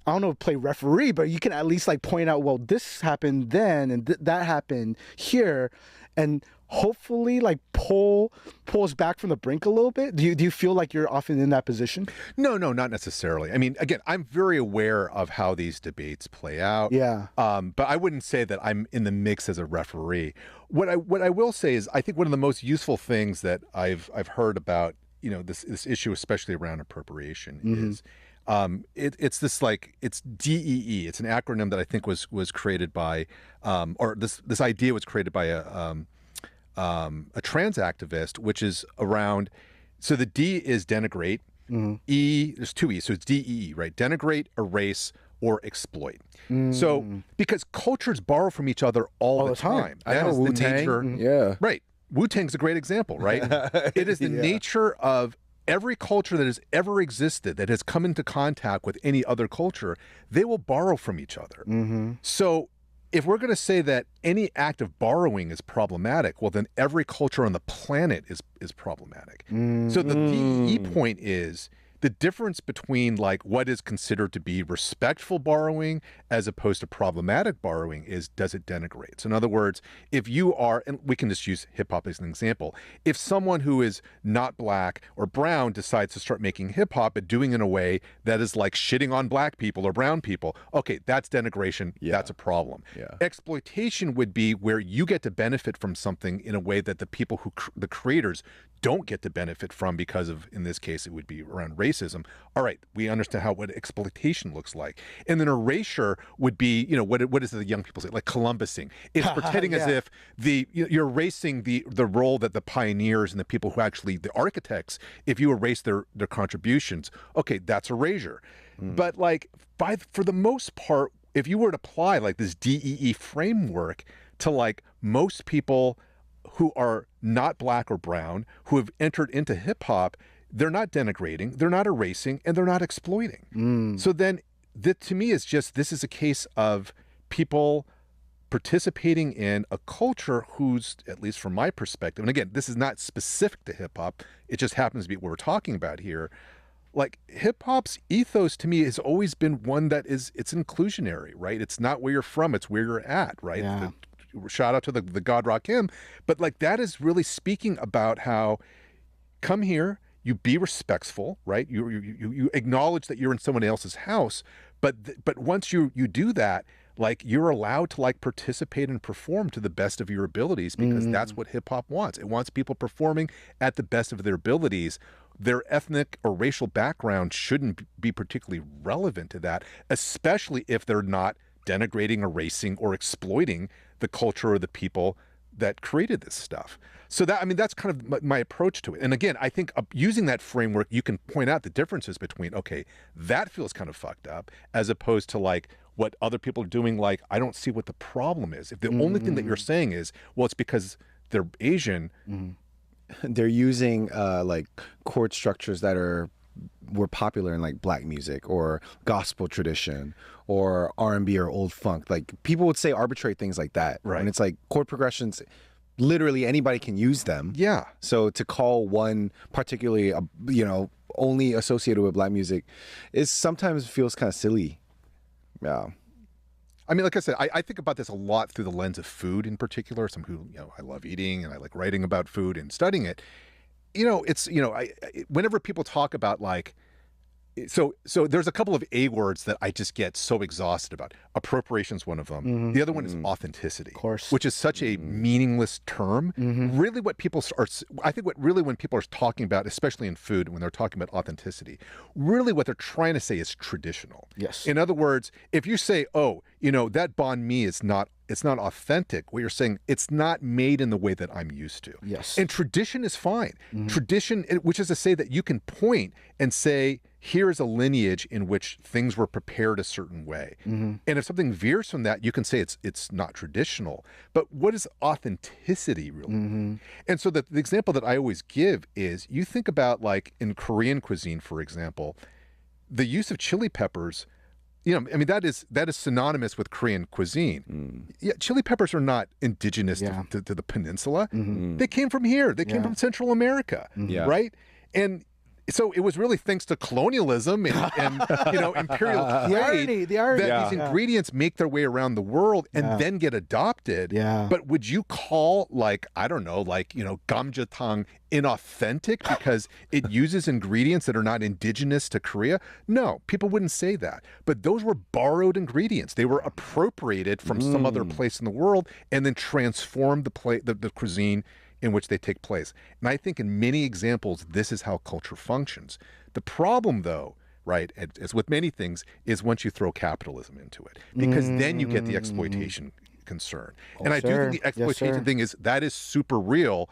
I don't know, play referee, but you can at least like point out, well, this happened then and that happened here, and hopefully like pull us back from the brink a little bit. Do you feel like you're often in that position? No, not necessarily. I mean, again, I'm very aware of how these debates play out. Yeah. But I wouldn't say that I'm in the mix as a referee. What I will say is I think one of the most useful things that I've heard about, this issue, especially around appropriation, is it's this like, it's DEE. It's an acronym that I think was created by, or this idea was created by a trans activist, which is around, so the D is denigrate, E, there's two E's, so it's DEE, right? Denigrate, erase, or exploit. So, because cultures borrow from each other all the time. That is the nature. Yeah. Right. Wu-Tang's a great example, right? It is the nature of every culture that has ever existed, that has come into contact with any other culture, they will borrow from each other. So, if we're going to say that any act of borrowing is problematic, well, then every culture on the planet is problematic. So the DE point is the difference between like what is considered to be respectful borrowing as opposed to problematic borrowing is, does it denigrate? So in other words, if you are, and we can just use hip hop as an example, if someone who is not Black or brown decides to start making hip hop but doing it in a way that is like shitting on Black people or brown people, okay, that's denigration. That's a problem. Exploitation would be where you get to benefit from something in a way that the people who, the creators, don't get to benefit from because of, in this case, it would be around racism. All right, we understand what exploitation looks like. And then erasure would be, what does the young people say? Like Columbusing. It's pretending as if you're erasing the role that the pioneers and the people who actually, the architects, if you erase their contributions, okay, that's erasure. But like, for the most part, if you were to apply like this DEE framework to like most people who are not Black or brown, who have entered into hip hop, they're not denigrating, they're not erasing, and they're not exploiting. So then to me, it's just, this is a case of people participating in a culture who's, at least from my perspective, and again, this is not specific to hip hop, it just happens to be what we're talking about here. Like hip hop's ethos to me has always been one that it's inclusionary, right? It's not where you're from, it's where you're at, right? Yeah. Shout out to the God Rock him, but like that is really speaking about how come here, you be respectful, right? You acknowledge that you're in someone else's house, but once you do that, like you're allowed to like participate and perform to the best of your abilities because that's what hip hop wants. It wants people performing at the best of their abilities. Their ethnic or racial background shouldn't be particularly relevant to that, especially if they're not denigrating, erasing, or exploiting the culture or the people that created this stuff. So that's kind of my approach to it. And again, I think using that framework, you can point out the differences between, okay, that feels kind of fucked up, as opposed to like, what other people are doing, like, I don't see what the problem is. If the only thing that you're saying is, well, it's because they're Asian. They're using like chord structures that were popular in like black music or gospel tradition or R&B or old funk. Like people would say arbitrary things like that. Right. And it's like chord progressions, literally anybody can use them. Yeah. So to call one particularly, only associated with black music is sometimes feels kind of silly. Yeah. I mean, like I said, I think about this a lot through the lens of food in particular. Some who, I love eating and I like writing about food and studying it. It's, whenever people talk about like, so there's a couple of A words that I just get so exhausted about. Appropriation's one of them. The other one is authenticity, of course, which is such a meaningless term. Really, what people are, I think, when people are talking about, especially in food, when they're talking about authenticity, really what they're trying to say is traditional. Yes. In other words, if you say, oh, that banh mi is not, it's not authentic, what you're saying, it's not made in the way that I'm used to. Yes. And tradition is fine. Tradition, which is to say that you can point and say, here is a lineage in which things were prepared a certain way. And if something veers from that, you can say it's not traditional. But what is authenticity really? And so the example that I always give is, you think about like in Korean cuisine, for example, the use of chili peppers, that is synonymous with Korean cuisine. Yeah, chili peppers are not indigenous to the peninsula. They came from here. They came from Central America, right? And so it was really thanks to colonialism and imperial trade that these ingredients make their way around the world and then get adopted. But would you call gamjatang inauthentic because it uses ingredients that are not indigenous to Korea? No, people wouldn't say that. But those were borrowed ingredients. They were appropriated from some other place in the world and then transformed the cuisine in which they take place. And I think in many examples, this is how culture functions. The problem, though, right, as with many things, is once you throw capitalism into it, because then you get the exploitation concern. And I do think the exploitation thing is super real.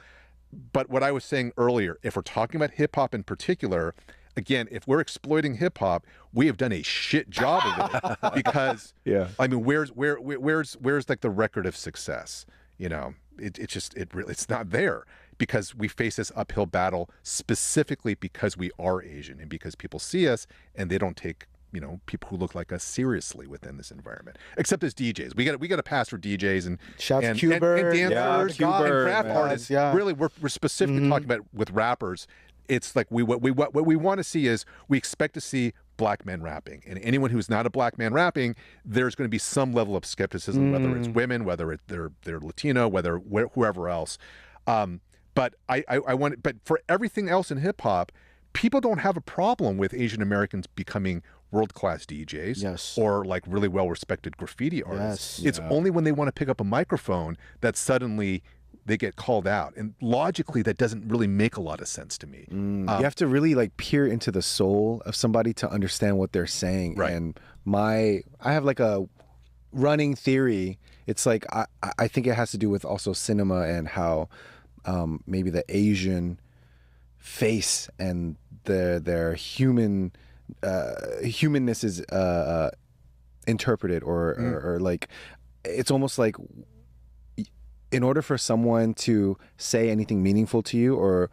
But what I was saying earlier, if we're talking about hip hop in particular, again, if we're exploiting hip hop, we have done a shit job of it because I mean, where's like the record of success? It's not there, because we face this uphill battle specifically because we are Asian and because people see us and they don't take people who look like us seriously within this environment. Except as DJs, we got to pass for DJs and Q-Bird, and dancers, and rap artists. Really, we're specifically talking about with rappers. It's like what we want to see is, we expect to see black men rapping, and anyone who's not a black man rapping, there's going to be some level of skepticism, whether it's women, whether they're Latino, whoever else. But but for everything else in hip hop, people don't have a problem with Asian Americans becoming world-class DJs or like really well-respected graffiti artists. It's only when they want to pick up a microphone that suddenly they get called out. And logically, that doesn't really make a lot of sense to me. You have to really like peer into the soul of somebody to understand what they're saying. Right. And I have like a running theory. It's like, I think it has to do with also cinema and how maybe the Asian face and their humanness is interpreted or like, it's almost like, in order for someone to say anything meaningful to you or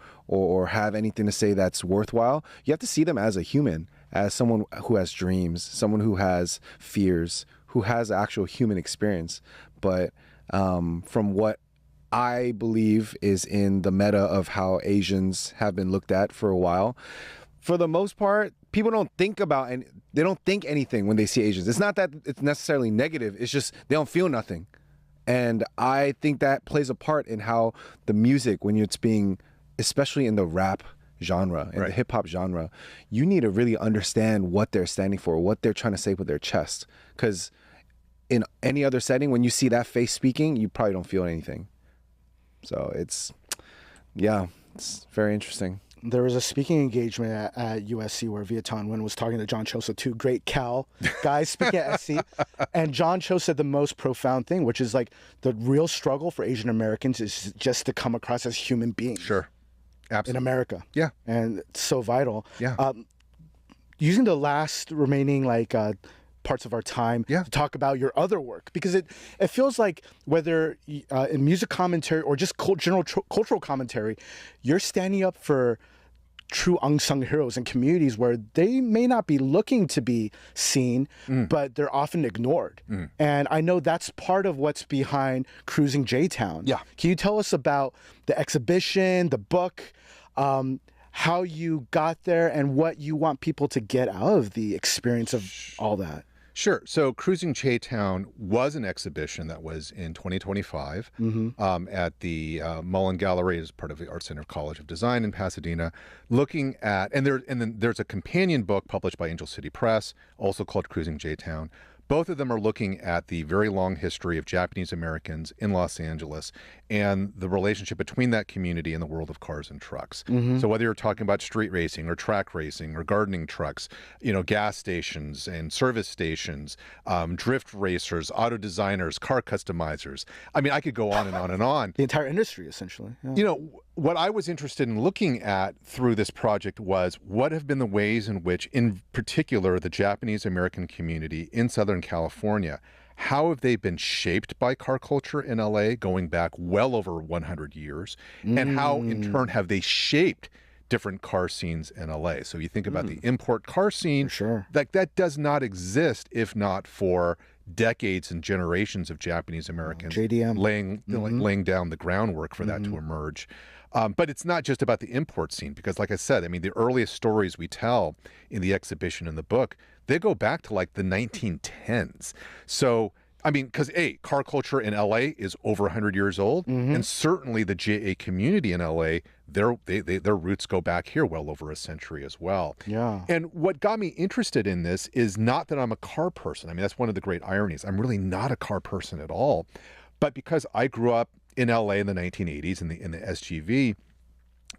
have anything to say that's worthwhile, you have to see them as a human, as someone who has dreams, someone who has fears, who has actual human experience. But from what I believe is in the meta of how Asians have been looked at for a while, for the most part, people don't think about and they don't think anything when they see Asians. It's not that it's necessarily negative. It's just they don't feel nothing. And I think that plays a part in how the music, when it's being, especially in the rap genre and the hip hop genre, you need to really understand what they're standing for, what they're trying to say with their chest. Because in any other setting, when you see that face speaking, you probably don't feel anything. So it's very interesting. There was a speaking engagement at USC where Vietong Nguyen was talking to John Cho, so two great Cal guys speaking at SC. And John Cho said the most profound thing, which is like the real struggle for Asian Americans is just to come across as human beings. Sure. Absolutely. In America. Yeah. And it's so vital. Yeah. Using the last remaining parts of our time Yeah. to talk about your other work, because it feels like whether in music commentary or just general cultural commentary, you're standing up for true unsung heroes in communities where they may not be looking to be seen, but they're often ignored. And I know that's part of what's behind Cruising J-Town. Yeah. Can you tell us about the exhibition, the book, how you got there, and what you want people to get out of the experience of all that? Sure. So Cruising J-Town was an exhibition that was in 2025 at the Mullen Gallery as part of the Art Center College of Design in Pasadena, looking at, and then there's a companion book published by Angel City Press, also called Cruising J-Town. Both of them are looking at the very long history of Japanese Americans in Los Angeles and the relationship between that community and the world of cars and trucks. So whether you're talking about street racing or track racing or gardening trucks, gas stations and service stations, drift racers, auto designers, car customizers. I mean, I could go on and on and on. The entire industry, essentially. Yeah. What I was interested in looking at through this project was what have been the ways in which, in particular, the Japanese American community in Southern California, how have they been shaped by car culture in LA going back well over 100 years, and how in turn have they shaped different car scenes in LA. So you think about the import car scene, sure. that does not exist if not for decades and generations of Japanese Americans JDM. laying down the groundwork for that to emerge. But it's not just about the import scene, because like I said, I mean, the earliest stories we tell in the exhibition in the book, they go back to like the 1910s. So, I mean, because car culture in LA is over 100 years old, and certainly the JA community in LA, their roots go back here well over a century as well. Yeah. And what got me interested in this is not that I'm a car person. I mean, that's one of the great ironies. I'm really not a car person at all. But because I grew up in LA in the 1980s in the SGV,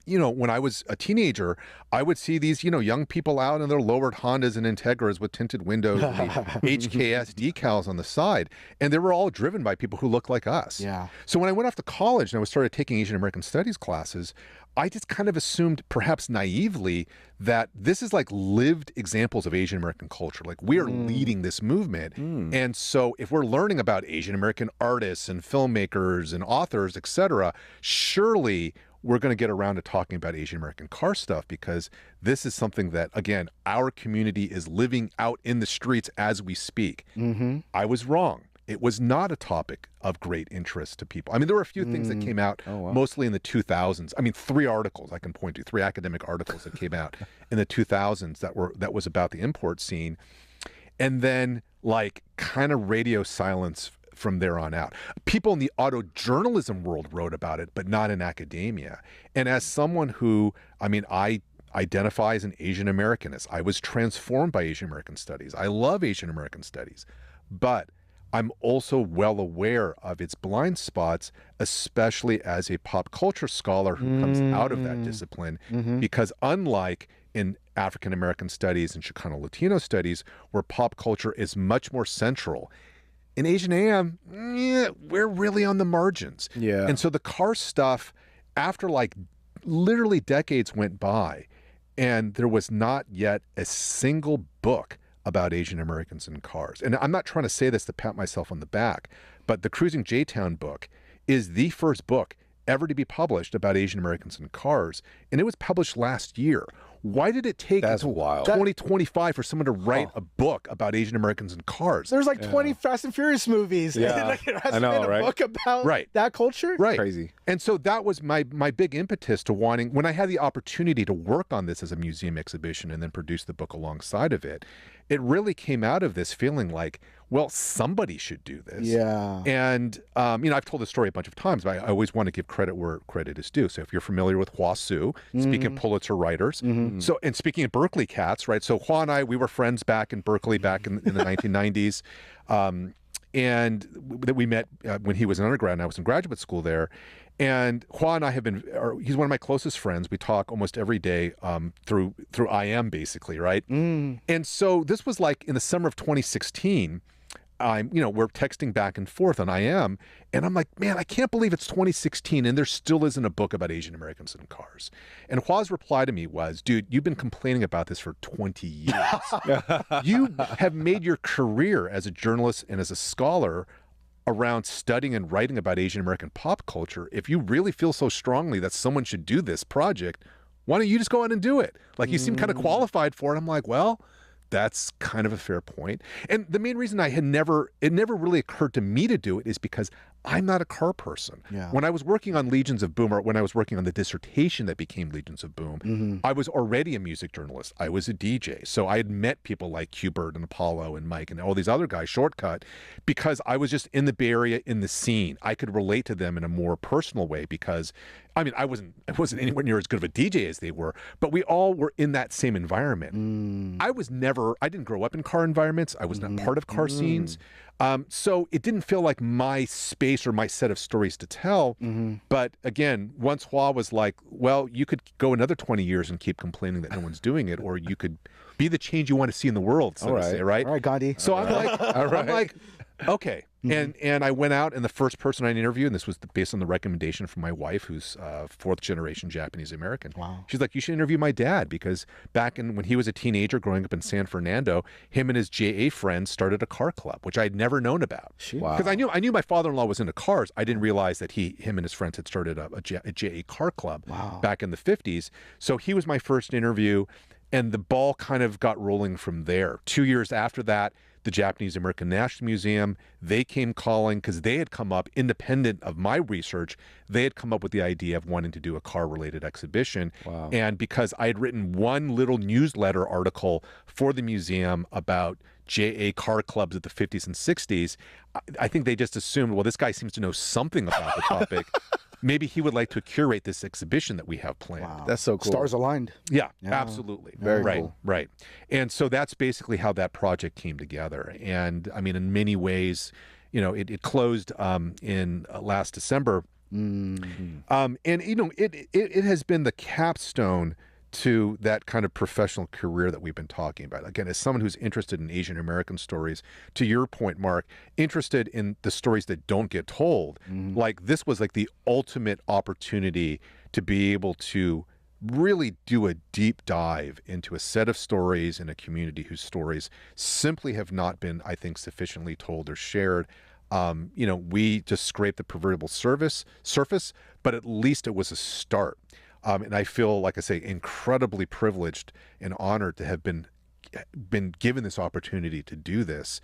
when I was a teenager, I would see these, young people out in their lowered Hondas and Integras with tinted windows and the HKS decals on the side. And they were all driven by people who looked like us. Yeah. So when I went off to college and I started taking Asian American Studies classes, I just kind of assumed, perhaps naively, that this is like lived examples of Asian American culture. Like, we are leading this movement. And so if we're learning about Asian American artists and filmmakers and authors, etc., surely we're going to get around to talking about Asian American car stuff, because this is something that, again, our community is living out in the streets as we speak. I was wrong. It was not a topic of great interest to people. I mean, there were a few things that came out mostly in the 2000s. I mean, 3 articles I can point to, 3 academic articles that came out in the 2000s that was about the import scene. And then like kind of radio silence from there on out. People in the auto journalism world wrote about it, but not in academia. And as someone who, I identify as an Asian Americanist, I was transformed by Asian American studies. I love Asian American studies, but I'm also well aware of its blind spots, especially as a pop culture scholar who comes out of that discipline, because unlike in African American studies and Chicano Latino studies, where pop culture is much more central, in Asian AM, we're really on the margins. Yeah. And so the car stuff, after like literally decades went by, and there was not yet a single book about Asian Americans in cars. And I'm not trying to say this to pat myself on the back, but the Cruising J-Town book is the first book ever to be published about Asian Americans in cars. And it was published last year. Why did it take until 2025 for someone to write a book about Asian Americans in cars? There's like 20 Fast and Furious movies. Yeah. Like, there hasn't I know, been a right? book about Right. that culture. Right. Crazy. And so that was my big impetus to wanting, when I had the opportunity to work on this as a museum exhibition and then produce the book alongside of it, it really came out of this feeling like, well, somebody should do this. Yeah. And, I've told this story a bunch of times, but I always want to give credit where credit is due. So if you're familiar with Hua Su, speaking of Pulitzer writers, so, and speaking of Berkeley cats, right? So Hua and I, we were friends back in Berkeley back in the 1990s. And that we met when he was an undergrad and I was in graduate school there. And Hua and I have been, he's one of my closest friends. We talk almost every day through IM basically, right? And so this was like in the summer of 2016. we're texting back and forth on IM, and I'm like, man, I can't believe it's 2016 and there still isn't a book about Asian Americans in cars. And Hua's reply to me was, dude, you've been complaining about this for 20 years. You have made your career as a journalist and as a scholar around studying and writing about Asian American pop culture. If you really feel so strongly that someone should do this project, why don't you just go out and do it? Like, you seem kind of qualified for it. I'm like, well, that's kind of a fair point. And the main reason it never really occurred to me to do it is because I'm not a car person. Yeah. When I was working on Legions of Boom, or when I was working on the dissertation that became Legions of Boom, I was already a music journalist. I was a DJ. So I had met people like Q-Bert and Apollo and Mike and all these other guys, Shortcut, because I was just in the Bay Area, in the scene. I could relate to them in a more personal way because, I mean, I wasn't anywhere near as good of a DJ as they were, but we all were in that same environment. I didn't grow up in car environments. I was not part of car scenes. So it didn't feel like my space or my set of stories to tell. But again, once Hua was like, well, you could go another 20 years and keep complaining that no one's doing it, or you could be the change you want to see in the world, so to say, right? All right, Gandhi. So I'm like, okay. And I went out, and the first person I interviewed, and this was based on the recommendation from my wife, who's fourth generation Japanese American. Wow. She's like, you should interview my dad, because when he was a teenager growing up in San Fernando, him and his JA friends started a car club, which I'd never known about. Because I knew my father-in-law was into cars. I didn't realize that him and his friends had started a JA car club back in the 50s. So he was my first interview, and the ball kind of got rolling from there. 2 years after that, the Japanese American National Museum, they came calling because they had come up, independent of my research, they had come up with the idea of wanting to do a car-related exhibition. Wow. And because I had written one little newsletter article for the museum about JA car clubs of the 50s and 60s, I think they just assumed, well, this guy seems to know something about the topic. Maybe he would like to curate this exhibition that we have planned. Wow. That's so cool. Stars aligned. Yeah, absolutely. Very right, cool. Right. And so that's basically how that project came together. And I mean, in many ways, it closed in last December. And, it has been the capstone to that kind of professional career that we've been talking about. Again, as someone who's interested in Asian American stories, to your point, Mark, interested in the stories that don't get told, like this was like the ultimate opportunity to be able to really do a deep dive into a set of stories in a community whose stories simply have not been, I think, sufficiently told or shared. We just scraped the proverbial surface, but at least it was a start. And I feel, like I say, incredibly privileged and honored to have been given this opportunity to do this,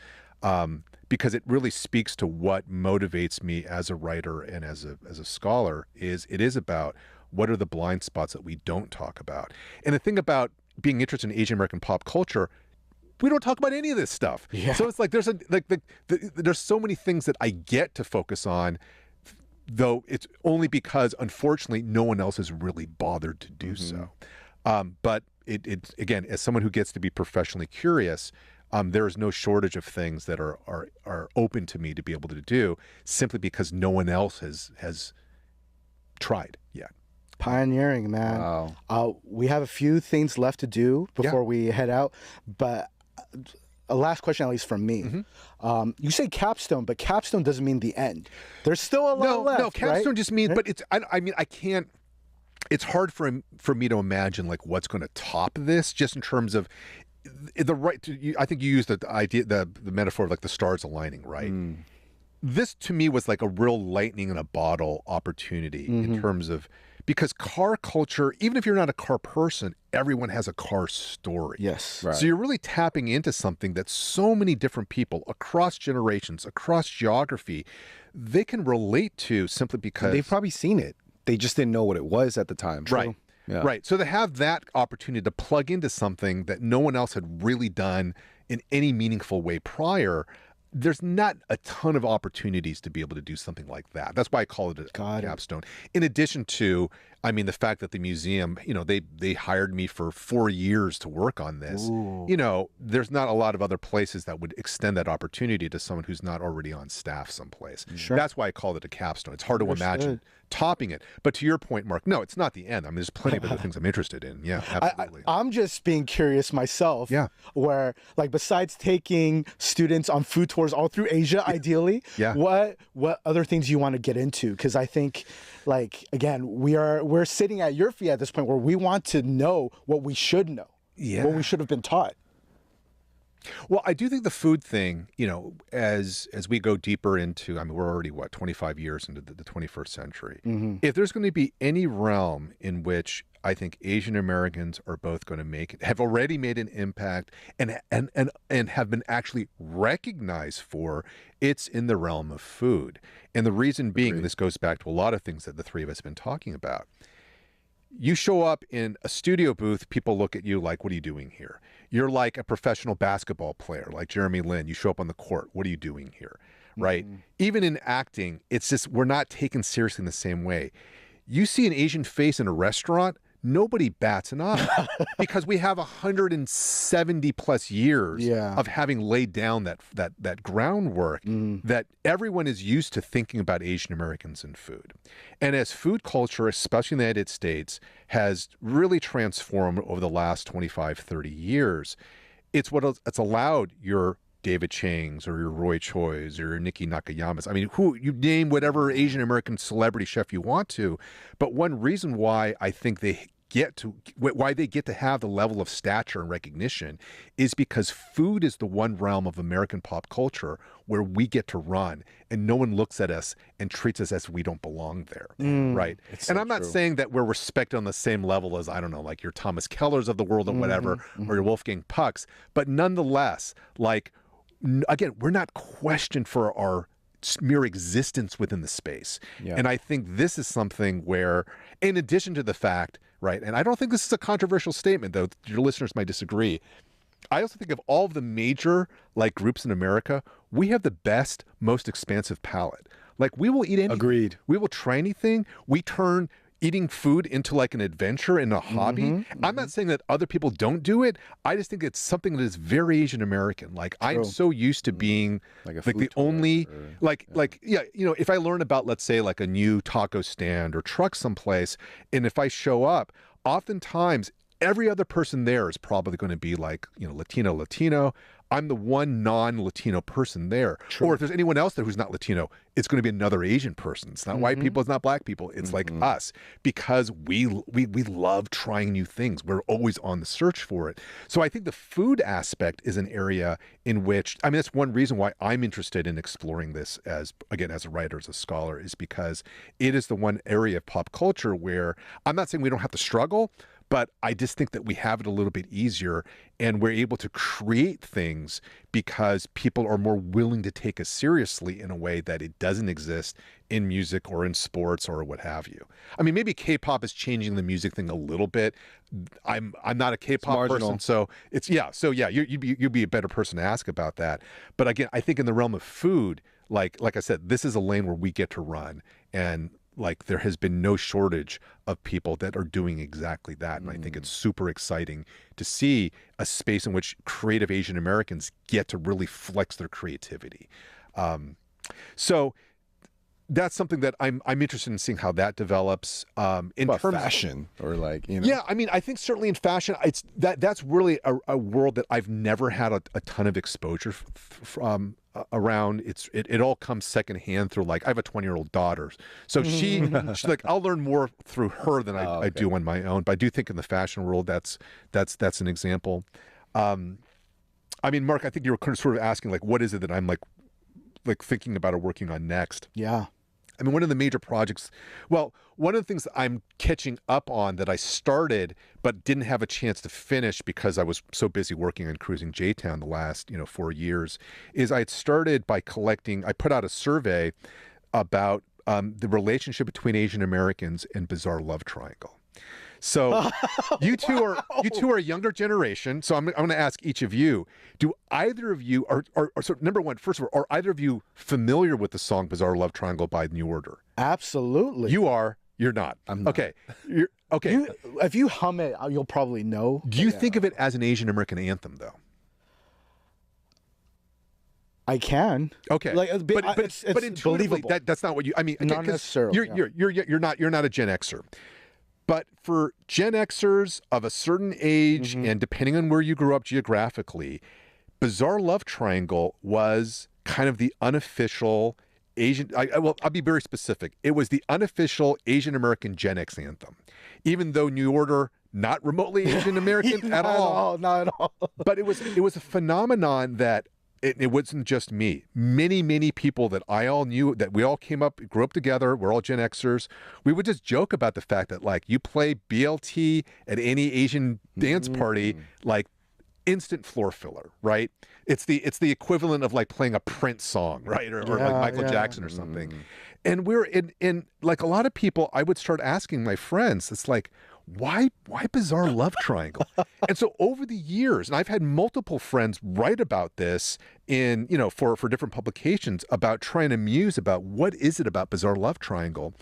because it really speaks to what motivates me as a writer and as a scholar. It is about what are the blind spots that we don't talk about. And the thing about being interested in Asian American pop culture, we don't talk about any of this stuff. Yeah. So it's like there's so many things that I get to focus on, though it's only because, unfortunately, no one else has really bothered to do so. But it again, as someone who gets to be professionally curious, there is no shortage of things that are open to me to be able to do, simply because no one else has tried yet. Pioneering, man. Wow. We have a few things left to do before we head out, but a last question, at least from me. You say capstone, but capstone doesn't mean the end. There's still a lot left. No, capstone right? just means, but it's, I mean, I can't, it's hard for me to imagine like what's going to top this, just in terms of I think you used the idea, the metaphor of like the stars aligning, right? This to me was like a real lightning in a bottle opportunity in terms of, because car culture, even if you're not a car person, everyone has a car story. Yes. Right. So you're really tapping into something that so many different people across generations, across geography, they can relate to, simply because they've probably seen it. They just didn't know what it was at the time. Right. Yeah. Right. So to have that opportunity to plug into something that no one else had really done in any meaningful way prior, there's not a ton of opportunities to be able to do something like that. That's why I call it a capstone. In addition to, I mean, the fact that the museum, they hired me for 4 years to work on this. Ooh. There's not a lot of other places that would extend that opportunity to someone who's not already on staff someplace. Sure. That's why I called it a capstone. It's hard to imagine topping it. But to your point, Mark, no, it's not the end. I mean, there's plenty of other things I'm interested in. Yeah, absolutely. I'm just being curious myself. Yeah. Where, like, besides taking students on food tours all through Asia, ideally, Yeah. what other things you want to get into? Because I think, like, again, we're sitting at your feet at this point where we want to know what we should know, what we should have been taught. Well, I do think the food thing, as we go deeper into, I mean, we're already, 25 years into the 21st century. If there's going to be any realm in which I think Asian Americans are both going to have already made an impact and have been actually recognized for, it's in the realm of food. And the reason being, and this goes back to a lot of things that the three of us have been talking about. You show up in a studio booth, people look at you like, what are you doing here? You're like a professional basketball player, like Jeremy Lin. You show up on the court, what are you doing here? Right? Even in acting, it's just, we're not taken seriously in the same way. You see an Asian face in a restaurant, nobody bats an eye because we have 170 plus years of having laid down that groundwork that everyone is used to thinking about Asian Americans and food. And as food culture, especially in the United States, has really transformed over the last 25, 30 years, it's allowed your David Chang's or your Roy Choi's or your Nikki Nakayama's. I mean, who you name whatever Asian American celebrity chef you want to. But one reason why I think they get to have the level of stature and recognition is because food is the one realm of American pop culture where we get to run and no one looks at us and treats us as we don't belong there. Right. And I'm not saying that we're respected on the same level as, I don't know, like your Thomas Kellers of the world or whatever, or your Wolfgang Pucks. But nonetheless, like, again, we're not questioned for our mere existence within the space. And I think this is something where, in addition to the fact, right, and I don't think this is a controversial statement, though your listeners might disagree, I also think of all of the major groups in America, we have the best, most expansive palate. Like, we will eat anything. Agreed. We will try anything. We turn eating food into like an adventure and a hobby. I'm not saying that other people don't do it. I just think it's something that is very Asian American. Like, I'm so used to being like the only, if I learn about, let's say, like a new taco stand or truck someplace, and if I show up, oftentimes every other person there is probably going to be like, Latino. I'm the one non-Latino person there. Or if there's anyone else there who's not Latino, it's going to be another Asian person. It's not white people, it's not black people. It's like us, because we love trying new things. We're always on the search for it. So I think the food aspect is an area in which, I mean, that's one reason why I'm interested in exploring this as a writer, as a scholar, is because it is the one area of pop culture where I'm not saying we don't have to struggle, but I just think that we have it a little bit easier and we're able to create things because people are more willing to take us seriously in a way that it doesn't exist in music or in sports or what have you. I mean, maybe K-pop is changing the music thing a little bit. I'm not a K-pop person, so you'd be a better person to ask about that. But again, I think in the realm of food, like I said, this is a lane where we get to run, and like, there has been no shortage of people that are doing exactly that. And I think it's super exciting to see a space in which creative Asian Americans get to really flex their creativity. So that's something that I'm interested in seeing how that develops. In terms of fashion, or Yeah, I mean, I think certainly in fashion, that's really a world that I've never had a ton of exposure from. Around it all comes secondhand through, like, I have a 20-year-old daughter, so she's like, I'll learn more through her than I do on my own. But I do think in the fashion world that's an example. I mean, Mark, I think you were sort of asking, like, what is it that I'm like thinking about or working on next? Yeah. I mean, one of the major projects, one of the things that I'm catching up on that I started but didn't have a chance to finish because I was so busy working on Cruising J-Town the last 4 years, is I had started by I put out a survey about the relationship between Asian Americans and bizarre love triangle. So you two are a younger generation. So I'm going to ask each of you, do either of you so number one, first of all, are either of you familiar with the song Bizarre Love Triangle by New Order? Absolutely. You are. You're not. I'm not. Okay. You're okay. If you hum it, you'll probably know. Do you think of it as an Asian American anthem, though? I can. Okay, Like, but it's intuitively, believable. that's not what you. I mean, Not 'cause necessarily, You're not a Gen Xer, but for Gen Xers of a certain age, and depending on where you grew up geographically, Bizarre Love Triangle was kind of the unofficial Asian. Well, I'll be very specific. It was the unofficial Asian American Gen X anthem, even though New Order. Not remotely Asian American at all. Not at all. But it was a phenomenon that it wasn't just me. Many people that I all knew, that we all grew up together, we're all Gen Xers. We would just joke about the fact that like you play BLT at any Asian dance party, like instant floor filler, right? It's the equivalent of like playing a Prince song, right? Or like Michael Jackson or something. And we're in like a lot of people, I would start asking my friends, it's like, why Bizarre Love Triangle? And so over the years, and I've had multiple friends write about this in, for different publications about trying to muse about what is it about Bizarre Love Triangle.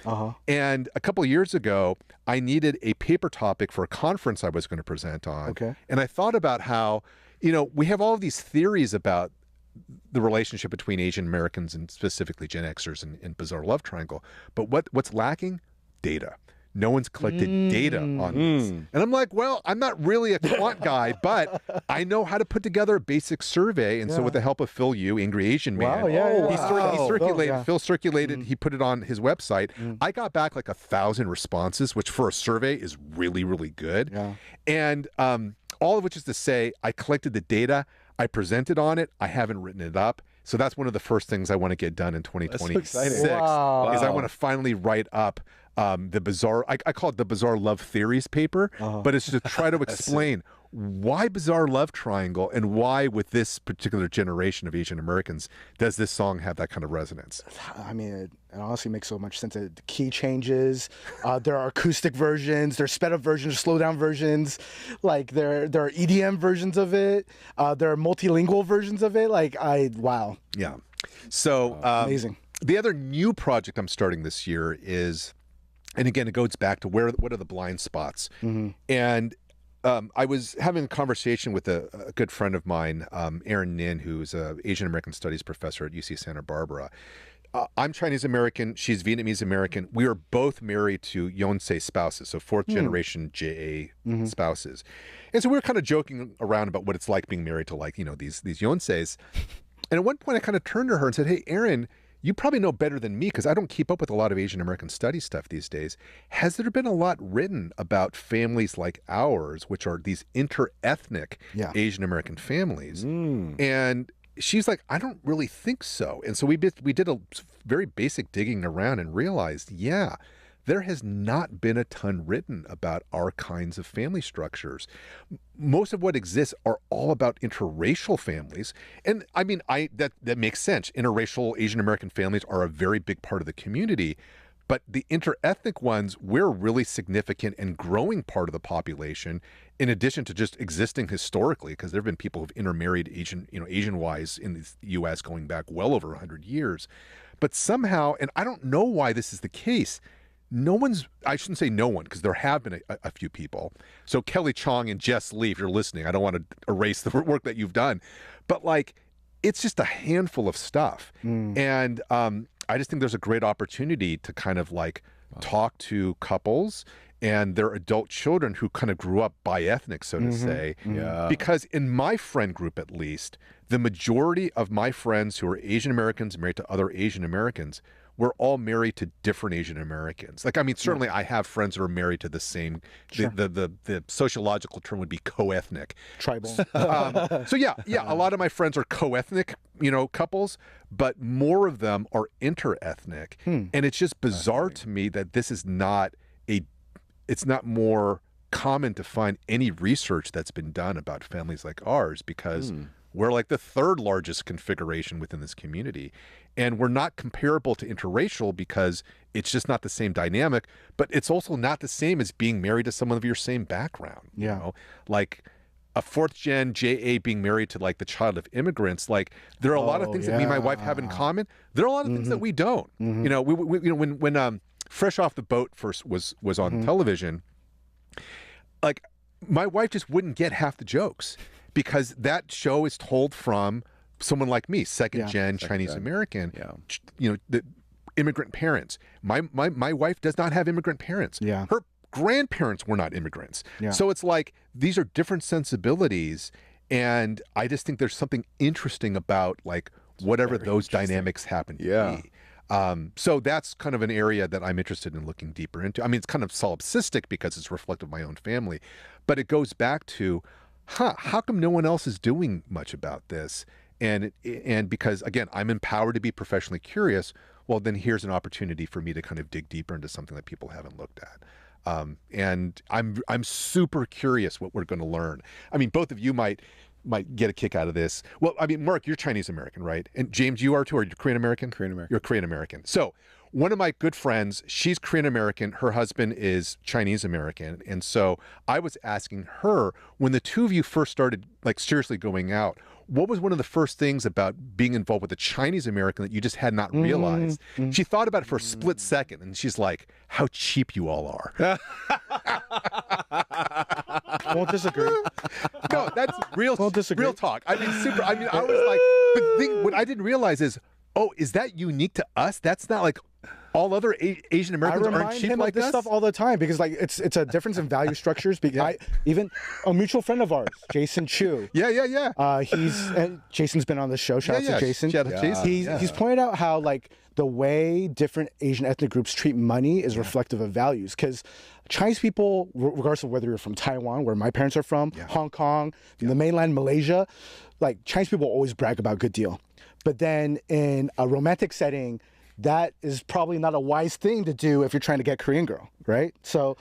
And a couple of years ago, I needed a paper topic for a conference I was going to present on. Okay. And I thought about how, we have all of these theories about the relationship between Asian Americans and specifically Gen Xers and Bizarre Love Triangle. But what's lacking? Data. No one's collected data on this. And I'm like, well, I'm not really a quant guy, but I know how to put together a basic survey. And so with the help of Phil Yu, Angry Asian Man, Phil circulated, he put it on his website. I got back like 1,000 responses, which for a survey is really, really good. And all of which is to say, I collected the data, I presented on it, I haven't written it up. So that's one of the first things I want to get done in 2026 is I want to finally write up the bizarre, I call it the Bizarre Love Theories paper, but it's to try to explain why Bizarre Love Triangle and why with this particular generation of Asian Americans does this song have that kind of resonance. I mean, it honestly makes so much sense. The key changes, there are acoustic versions, there's sped up versions, slow down versions, like there are EDM versions of it, there are multilingual versions of it. Wow. Yeah. So amazing. The other new project I'm starting this year is, and again, it goes back to what are the blind spots? And I was having a conversation with a good friend of mine, Aaron Nin, who's an Asian American Studies professor at UC Santa Barbara. I'm Chinese American. She's Vietnamese American. We are both married to Yonsei spouses, so fourth generation JA spouses. And so we were kind of joking around about what it's like being married to these Yonseis. And at one point I kind of turned to her and said, hey, Aaron, you probably know better than me because I don't keep up with a lot of Asian American studies stuff these days. Has there been a lot written about families like ours, which are these inter-ethnic Asian American families? And she's like, I don't really think so. And so we did a very basic digging around and realized, there has not been a ton written about our kinds of family structures. Most of what exists are all about interracial families. And I mean, that makes sense. Interracial Asian American families are a very big part of the community. But the interethnic ones, we're a really significant and growing part of the population, in addition to just existing historically, because there have been people who've intermarried Asian-wise in the U.S. going back well over 100 years. But somehow, and I don't know why this is the case, I shouldn't say no one, because there have been a few people. So Kelly Chong and Jess Lee, if you're listening, I don't want to erase the work that you've done, but it's just a handful of stuff. And I just think there's a great opportunity to kind of talk to couples and their adult children who kind of grew up bi-ethnic, so to say. Because in my friend group, at least, the majority of my friends who are Asian Americans married to other Asian Americans, we're all married to different Asian Americans. Certainly I have friends that are married to the same, the sociological term would be co-ethnic. Tribal. A lot of my friends are co-ethnic, couples, but more of them are inter-ethnic. And it's just bizarre to me that this is it's not more common to find any research that's been done about families like ours, because we're like the third largest configuration within this community. And we're not comparable to interracial because it's just not the same dynamic, but it's also not the same as being married to someone of your same background. You know? Like a fourth gen JA being married to the child of immigrants, there are a lot of things that me and my wife have in common. There are a lot of things that we don't. When Fresh Off the Boat first was on television, like my wife just wouldn't get half the jokes because that show is told from someone like me, second gen Chinese American, the immigrant parents. My wife does not have immigrant parents. Yeah. Her grandparents were not immigrants. Yeah. So it's like these are different sensibilities, and I just think there's something interesting about like whatever those dynamics happen to be. So that's kind of an area that I'm interested in looking deeper into. I mean, it's kind of solipsistic because it's reflective of my own family, but it goes back to, how come no one else is doing much about this? And because, again, I'm empowered to be professionally curious, well, then here's an opportunity for me to kind of dig deeper into something that people haven't looked at. And I'm super curious what we're going to learn. I mean, both of you might get a kick out of this. Well, I mean, Mark, you're Chinese American, right? And James, you are too, or you're Korean American? Korean American. You're Korean American. So one of my good friends, she's Korean American. Her husband is Chinese American. And so I was asking her, when the two of you first started like seriously going out, what was one of the first things about being involved with a Chinese American that you just had not realized? She thought about it for a split second, and she's like, how cheap you all are. Won't disagree. No, that's real. Won't disagree. Real talk. I mean, super. I mean, I was like, but the thing, what I didn't realize is, oh, is that unique to us? That's not like all other Asian Americans aren't cheap him like of this us? stuff all the time because like it's a difference in value structures. Because even a mutual friend of ours, Jason Chu. Yeah. And Jason's been on the show. Shout out to Jason. Shout out to Jason. He's pointed out how like the way different Asian ethnic groups treat money is reflective of values. Because Chinese people, regardless of whether you're from Taiwan, where my parents are from, Hong Kong, the mainland Malaysia, like Chinese people always brag about good deal. But then in a romantic setting, that is probably not a wise thing to do if you're trying to get Korean girl, right? So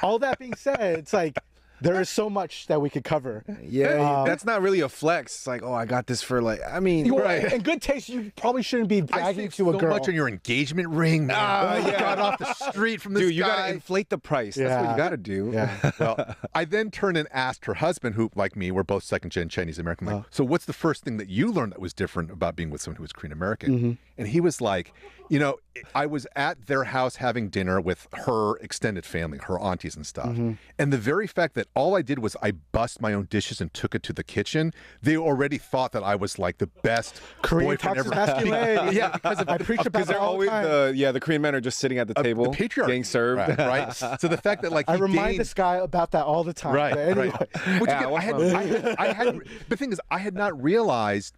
all that being said, it's like there is so much that we could cover. Yeah, that's not really a flex. It's like, oh, I got this for like, I mean, in good taste, you probably shouldn't be bragging to a girl. So much on your engagement ring, man. You got off the street from this dude, you guy. gotta inflate the price. That's what you gotta do. Yeah. Well, I then turned and asked her husband, who, like me, we're both second-gen Chinese American, like, so what's the first thing that you learned that was different about being with someone who was Korean American? And he was like, you know, I was at their house having dinner with her extended family, her aunties and stuff. And the very fact that all I did was I bussed my own dishes and took it to the kitchen, they already thought that I was like the best Korean boyfriend toxic ever. masculinity. Yeah, because I preach about Because that they're all the always time. the Korean men are just sitting at the table, the patriarchy, getting served. right? So the fact that like I he remind deigned- this guy about that all the time. Right, But anyway. right. Which again, I had. The thing is, I had not realized.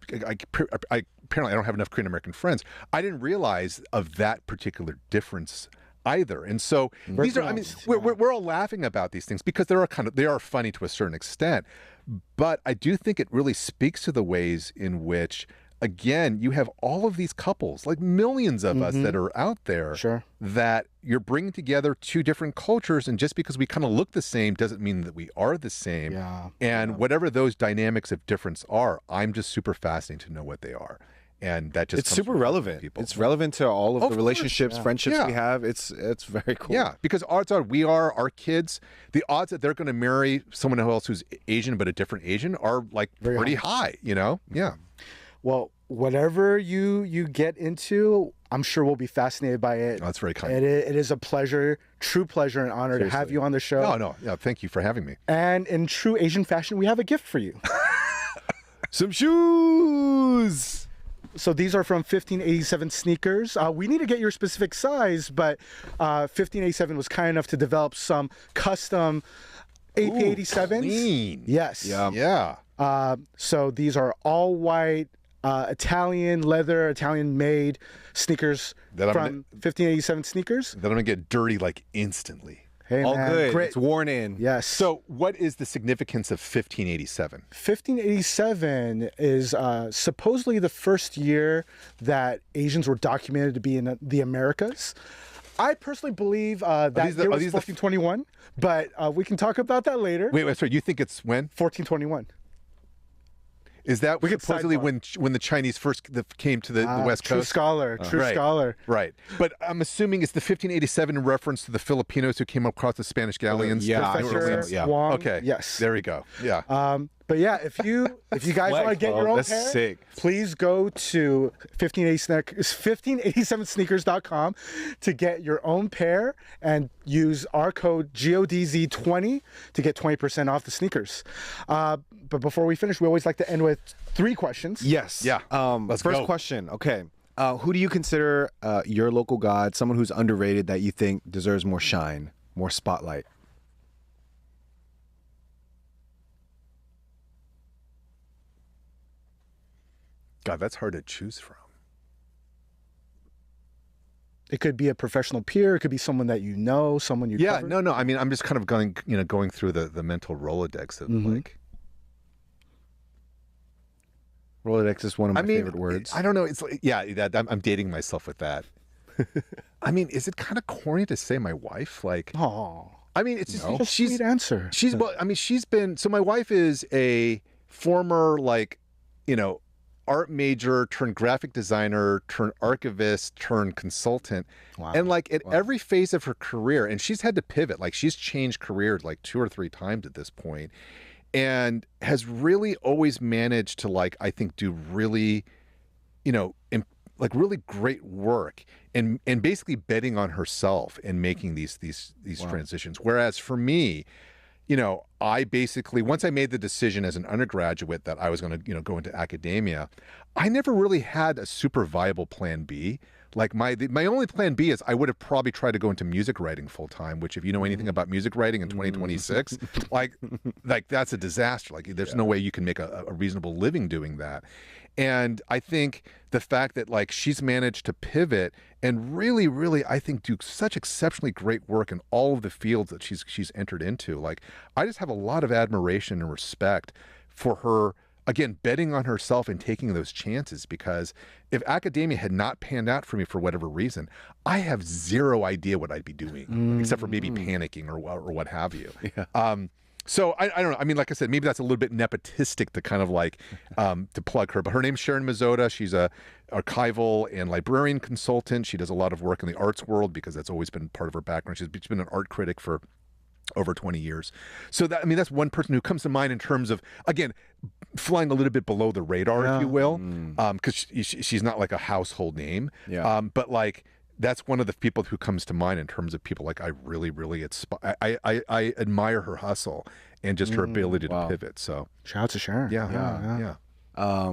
Apparently, I don't have enough Korean American friends. I didn't realize of that particular difference either. And so these are. I mean, we're all laughing about these things because they are funny to a certain extent. But I do think it really speaks to the ways in which, again, you have all of these couples, like millions of us that are out there, that you're bringing together two different cultures, and just because we kind of look the same doesn't mean that we are the same. And whatever those dynamics of difference are, I'm just super fascinated to know what they are. And that just it's super relevant. People. It's relevant to all of the relationships, friendships we have. It's very cool. Yeah, because odds are our kids, the odds that they're going to marry someone else who's Asian but a different Asian are like pretty high, you know? Yeah. Well, whatever you get into, I'm sure we'll be fascinated by it. Oh, that's very kind. It is a pleasure, true pleasure and honor to have you on the show. No. Yeah, thank you for having me. And in true Asian fashion, we have a gift for you. Some shoes. So these are from 1587 Sneakers. We need to get your specific size, but 1587 was kind enough to develop some custom AP87s. Clean. Yes. Yeah. So these are all white Italian leather, Italian made sneakers from 1587 Sneakers. That I'm going to get dirty like instantly. Hey, all man, good. great. It's worn in. Yes. So what is the significance of 1587? 1587 is supposedly the first year that Asians were documented to be in the Americas. I personally believe that year was 1421, but we can talk about that later. Wait, sorry. You think it's when? 1421. Is that could supposedly sidebar. when the Chinese first came to the West True Coast? scholar. Right. But I'm assuming it's the 1587 in reference to the Filipinos who came across the Spanish galleons. Yeah. Professor Yeah. Wang. Okay. Yes. There we go. Yeah. But yeah, if you guys want to get your own That's pair, sick. please go to 1587sneakers.com to get your own pair and use our code GODZ20 to get 20% off the sneakers. But before we finish, we always like to end with 3 questions. Yes. Yeah. Let's first go. question. Okay. Who do you consider your local god, someone who's underrated that you think deserves more shine, more spotlight? God, that's hard to choose from. It could be a professional peer. It could be someone that you know, someone you Yeah, covered. no. I mean, I'm just kind of going through the mental Rolodex of like. Rolodex is one of my favorite words. I don't know. It's like, I'm dating myself with that. I mean, is it kind of corny to say my wife? Like, Oh, I mean, it's just she's sweet answer. she's well. I mean, she's been. So my wife is a former art major turned graphic designer turned archivist turned consultant. Wow. And like at every phase of her career, and she's had to pivot. Like she's changed careers like 2 or 3 times at this point, and has really always managed to I think do really, really great work and basically betting on herself and making these transitions. Whereas for me, I basically, once I made the decision as an undergraduate that I was going to, go into academia, I never really had a super viable plan B. Like my only plan B is I would have probably tried to go into music writing full time, which if you know anything about music writing in 2026, like that's a disaster. Like there's no way you can make a reasonable living doing that. And I think the fact that she's managed to pivot and really, really, I think do such exceptionally great work in all of the fields that she's entered into. I just have a lot of admiration and respect for her, again, betting on herself and taking those chances, because if academia had not panned out for me for whatever reason, I have zero idea what I'd be doing, except for maybe panicking or what have you. Yeah. So I don't know. I mean, like I said, maybe that's a little bit nepotistic to kind of to plug her. But her name's Sharon Mazzotta. She's a archival and librarian consultant. She does a lot of work in the arts world because that's always been part of her background. She's been an art critic for over 20 years. So that's one person who comes to mind in terms of, again, flying a little bit below the radar, if you will, because she's not like a household name. Yeah. But that's one of the people who comes to mind in terms of people I really, really I admire her hustle and just her ability to pivot. So shout out to Sharon. Yeah.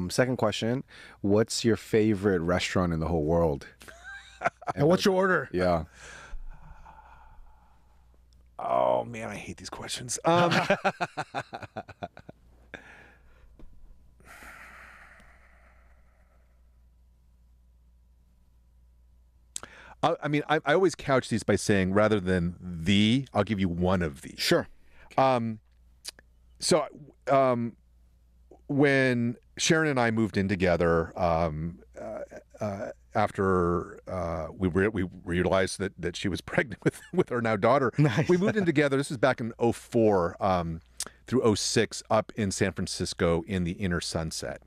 Second question: what's your favorite restaurant in the whole world? And what's your order? Yeah. Oh man, I hate these questions. I mean, I always couch these by saying, rather than I'll give you one of these. Sure. So when Sharon and I moved in together, after we realized that she was pregnant with our now daughter, Nice. We moved in together. This was back in 2004 through 2006 up in San Francisco in the Inner Sunset.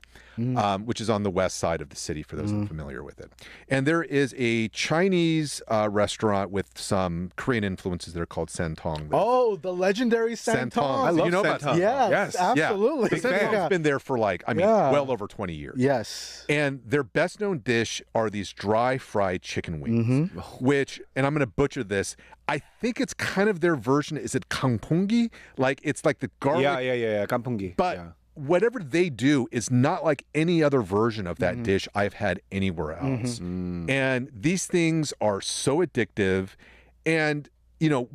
Which is on the west side of the city for those who are familiar with it. And there is a Chinese restaurant with some Korean influences that are called Santong. Oh, the legendary Santong. I love Santong. Yes, absolutely. Yeah. Santong's been there for well over 20 years. Yes. And their best known dish are these dry fried chicken wings, which, and I'm going to butcher this, I think it's kind of their version. Is it kampungi? It's like the garlic. Yeah. Kampungi. But whatever they do is not like any other version of that dish I've had anywhere else. And these things are so addictive. And,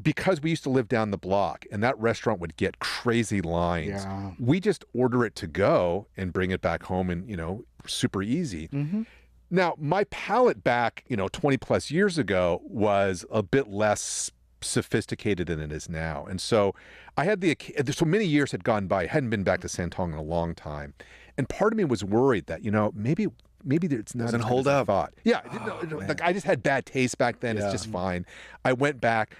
because we used to live down the block and that restaurant would get crazy lines, we just order it to go and bring it back home and, super easy. Now, my palate back, 20 plus years ago was a bit less sophisticated than it is now. And so I had so many years had gone by. I hadn't been back to Santong in a long time. And part of me was worried that, maybe it's not doesn't as hold good as I up. thought. Yeah. I just had bad taste back then. It's just fine. I went back.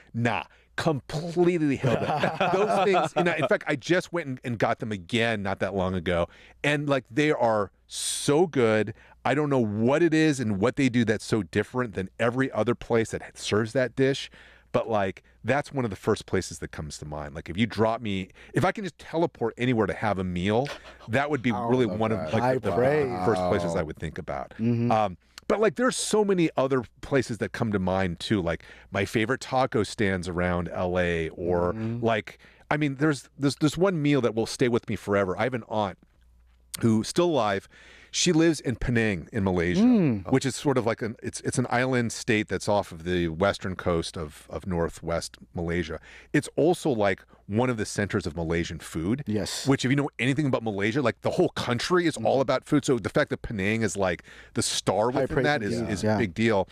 Completely held up. Those things, in fact, I just went and got them again not that long ago. And they are so good. I don't know what it is and what they do that's so different than every other place that serves that dish. But that's one of the first places that comes to mind. Like if you drop me, if I can just teleport anywhere to have a meal, that would be really one of like the first places I would think about. But like there's so many other places that come to mind too, like my favorite taco stands around LA, or like, I mean, there's one meal that will stay with me forever. I have an aunt who's still alive. She lives in Penang in Malaysia, which is sort of like it's an island state that's off of the western coast of northwest Malaysia. It's also like one of the centers of Malaysian food. Yes. Which, if you know anything about Malaysia, like the whole country is all about food. So the fact that Penang is like the star within that is a big deal.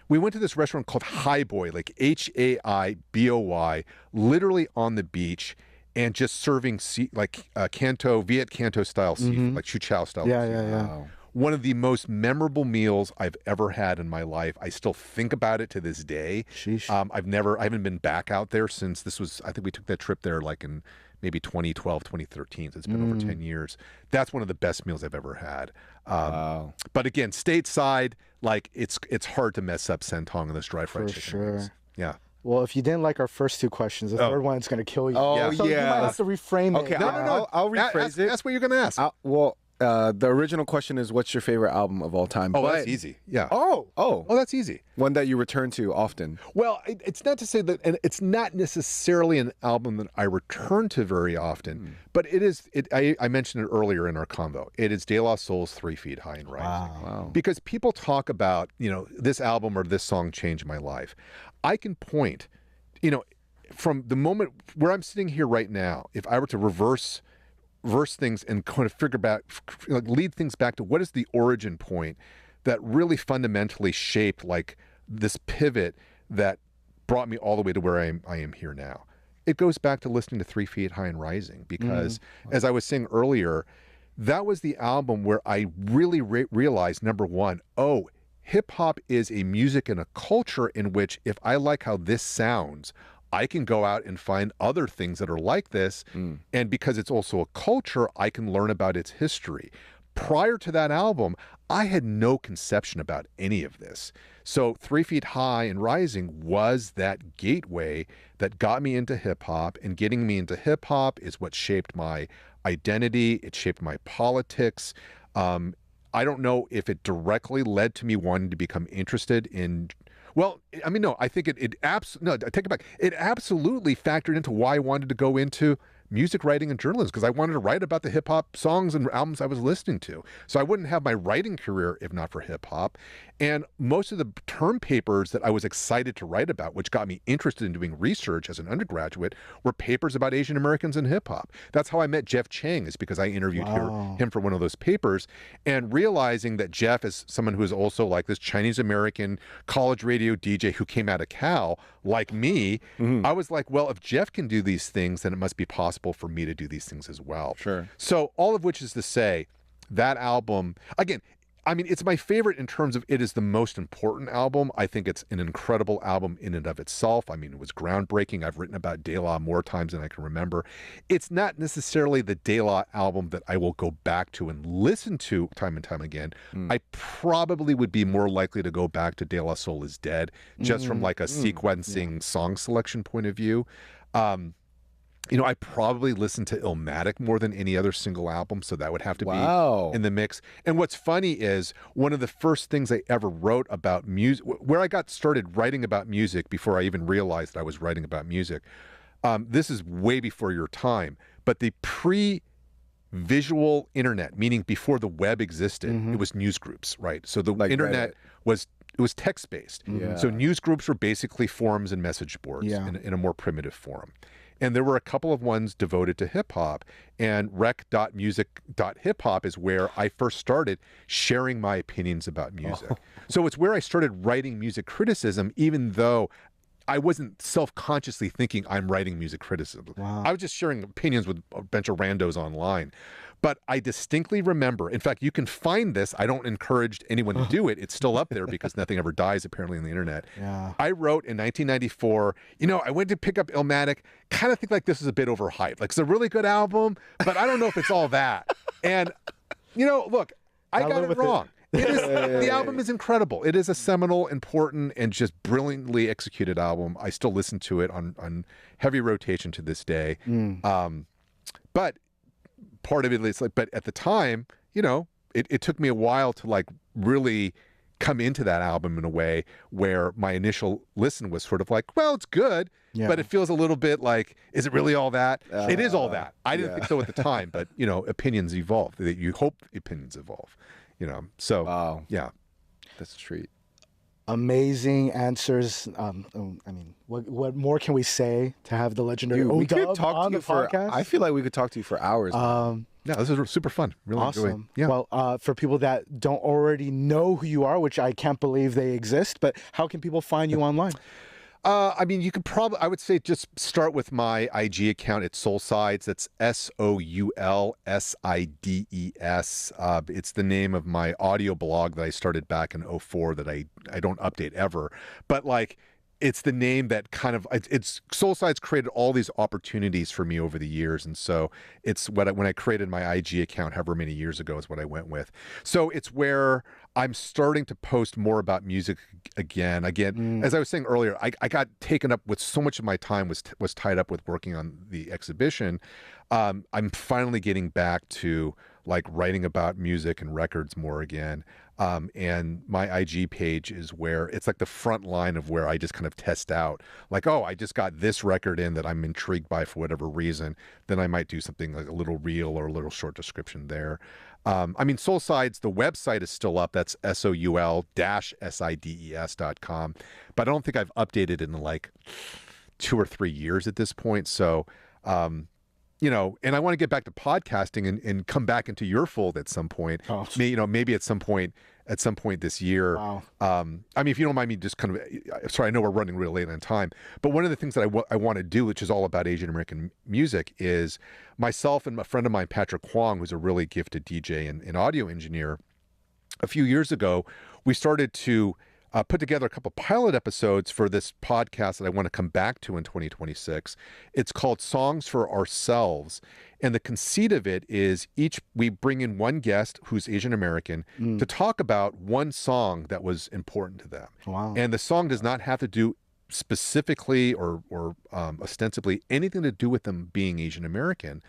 We went to this restaurant called Hai Boy, like Haiboy, literally on the beach, and just serving Viet Canto style seafood, like Chu Chow style. Yeah. One of the most memorable meals I've ever had in my life. I still think about it to this day. Sheesh. I haven't been back out there since I think we took that trip there like in maybe 2012, 2013. So it's been over 10 years. That's one of the best meals I've ever had. But again, stateside, like it's hard to mess up Santong and this dry fried chicken. Sure. Yeah. Well, if you didn't like our first two questions, the third one is going to kill you. Oh, So you might have to reframe it. Okay, no. I'll rephrase it. That's what you're going to ask. The original question is, what's your favorite album of all time? Oh, that's easy. Yeah. Oh, that's easy. One that you return to often. Well, it's not to say that, and it's not necessarily an album that I return to very often, but it is. I mentioned it earlier in our convo. It is De La Soul's 3 Feet High and Rising. Wow. Because people talk about, this album or this song changed my life. I can point, from the moment where I'm sitting here right now, if I were to reverse things and kind of figure out, lead things back to what is the origin point that really fundamentally shaped like this pivot that brought me all the way to where I am here now. It goes back to listening to 3 Feet High and Rising, because as I was saying earlier, that was the album where I really realized, number one, hip hop is a music and a culture in which if I like how this sounds, I can go out and find other things that are like this. And because it's also a culture, I can learn about its history. Prior to that album, I had no conception about any of this. So 3 Feet High and Rising was that gateway that got me into hip hop, and getting me into hip hop is what shaped my identity. It shaped my politics. I don't know if it directly led to me wanting to become interested in, well, I mean, no, I think I take it back. It absolutely factored into why I wanted to go into music writing and journalism, because I wanted to write about the hip hop songs and albums I was listening to. So I wouldn't have my writing career if not for hip hop. And most of the term papers that I was excited to write about, which got me interested in doing research as an undergraduate, were papers about Asian Americans in hip hop. That's how I met Jeff Chang, is because I interviewed him for one of those papers, and realizing that Jeff is someone who is also like this Chinese American college radio DJ who came out of Cal, like me. I was like, well, if Jeff can do these things, then it must be possible for me to do these things as well. Sure. So all of which is to say, that album, again, I mean, it's my favorite in terms of it is the most important album. I think it's an incredible album in and of itself. I mean, it was groundbreaking. I've written about De La more times than I can remember. It's not necessarily the De La album that I will go back to and listen to time and time again. I probably would be more likely to go back to De La Soul Is Dead, just from like a sequencing song selection point of view. I probably listened to Illmatic more than any other single album, so that would have to be in the mix. And what's funny is one of the first things I ever wrote about music, where I got started writing about music before I even realized that I was writing about music. This is way before your time, but the pre-visual internet, meaning before the web existed, it was news groups, right? So the internet was text-based. So news groups were basically forums and message boards in a more primitive form. And there were a couple of ones devoted to hip hop, and rec.music.hiphop is where I first started sharing my opinions about music. So it's where I started writing music criticism, even though I wasn't self-consciously thinking I'm writing music criticism. I was just sharing opinions with a bunch of randos online. But I distinctly remember, in fact, you can find this. I don't encourage anyone to do it. It's still up there because nothing ever dies, apparently, on the internet. I wrote in 1994, I went to pick up Illmatic, kind of think like this is a bit overhyped. Like, it's a really good album, but I don't know if it's all that. And, look, I got it wrong. The album is incredible. It is a seminal, important, and just brilliantly executed album. I still listen to it on heavy rotation to this day. But part of it is like, but at the time, you know, it took me a while to like really come into that album in a way where my initial listen was sort of like, well, it's good, but it feels a little bit like, is it really all that? It is all that. I didn't think so at the time, but you know, opinions evolve. You hope opinions evolve, you know. So yeah, that's a treat. Amazing answers. I mean, what more can we say to have the legendary we could O-Dub talk on to you the for. podcast? I feel like we could talk to you for hours. yeah, this is super fun. Really Awesome. enjoyed. Yeah. Well, for people that don't already know who you are, which I can't believe they exist, but how can people find you online? I mean, you could probably, I would say just start with my IG account. It's Soulsides. That's SOULSIDES. It's the name of my audio blog that I started back in 2004 that I don't update ever. But like, it's the name that kind of, it's Soulsides created all these opportunities for me over the years. And so it's when I created my IG account, however many years ago, is what I went with. So it's where I'm starting to post more about music again. As I was saying earlier, I got taken up with so much of my time was tied up with working on the exhibition. I'm finally getting back to like writing about music and records more again. And my IG page is where it's like the front line of where I just kind of test out like, oh, I just got this record in that I'm intrigued by for whatever reason. Then I might do something like a little reel or a little short description there. I mean, Soulsides, the website is still up. That's SOUL-SIDES.com. But I don't think I've updated in like 2 or 3 years at this point. So, you know, and I want to get back to podcasting and come back into your fold at some point. Maybe at some point this year. Wow. I mean, if you don't mind me just kind of, sorry, I know we're running real late on time, but one of the things that I want to do, which is all about Asian American music, is myself and a friend of mine, Patrick Wang, who's a really gifted DJ and audio engineer. A few years ago, we started to put together a couple pilot episodes for this podcast that I want to come back to in 2026. It's called Songs for Ourselves. And the conceit of it is we bring in one guest who's Asian American to talk about one song that was important to them. Wow. And the song does not have to do specifically or ostensibly anything to do with them being Asian American.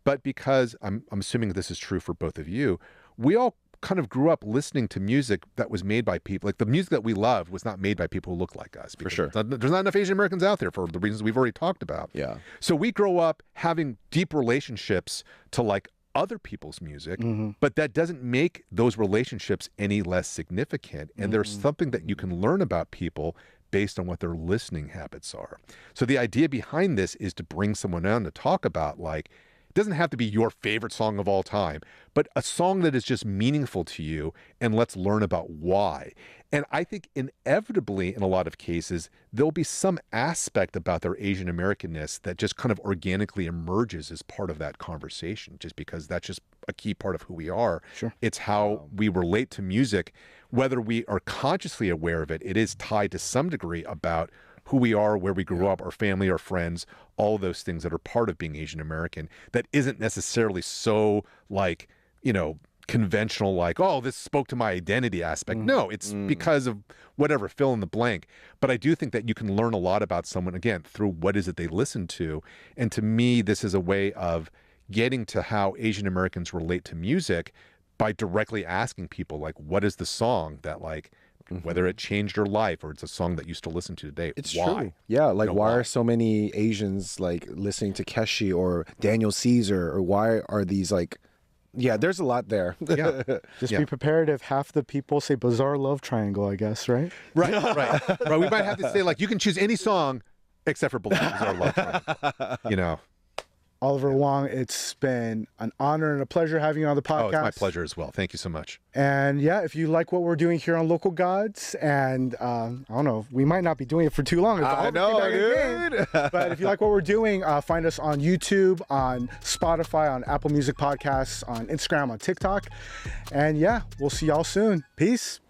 But because I'm assuming this is true for both of you, we all kind of grew up listening to music that was made by people, like the music that we loved was not made by people who look like us. For sure. There's not enough Asian Americans out there for the reasons we've already talked about. Yeah. So we grow up having deep relationships to like other people's music, but that doesn't make those relationships any less significant. And there's something that you can learn about people based on what their listening habits are. So the idea behind this is to bring someone on to talk about like, it doesn't have to be your favorite song of all time, but a song that is just meaningful to you, and let's learn about why. And I think inevitably, in a lot of cases, there'll be some aspect about their Asian Americanness that just kind of organically emerges as part of that conversation, just because that's just a key part of who we are. Sure. It's how we relate to music. Whether we are consciously aware of it, it is tied to some degree about who we are, where we grew up, our family, our friends, all those things that are part of being Asian American that isn't necessarily so like, you know, conventional, like, oh, this spoke to my identity aspect. No, it's because of whatever, fill in the blank. But I do think that you can learn a lot about someone, again, through what is it they listen to. And to me, this is a way of getting to how Asian Americans relate to music by directly asking people, like, what is the song that, like, whether it changed your life or it's a song that you still listen to today. It's why? true. Yeah, like You know, why why? are so many Asians like listening to Keshi or Daniel Caesar, or why are these like, yeah, there's a lot there. Yeah. Just be prepared if half the people say Bizarre Love Triangle, I guess, right? Right. Right. We might have to say, like, you can choose any song except for Bizarre Love Triangle. You know. Oliver Wang, it's been an honor and a pleasure having you on the podcast. Oh, it's my pleasure as well. Thank you so much. And yeah, if you like what we're doing here on Local Gods, and I don't know, we might not be doing it for too long. I know, dude. But if you like what we're doing, find us on YouTube, on Spotify, on Apple Music Podcasts, on Instagram, on TikTok. And yeah, we'll see y'all soon. Peace.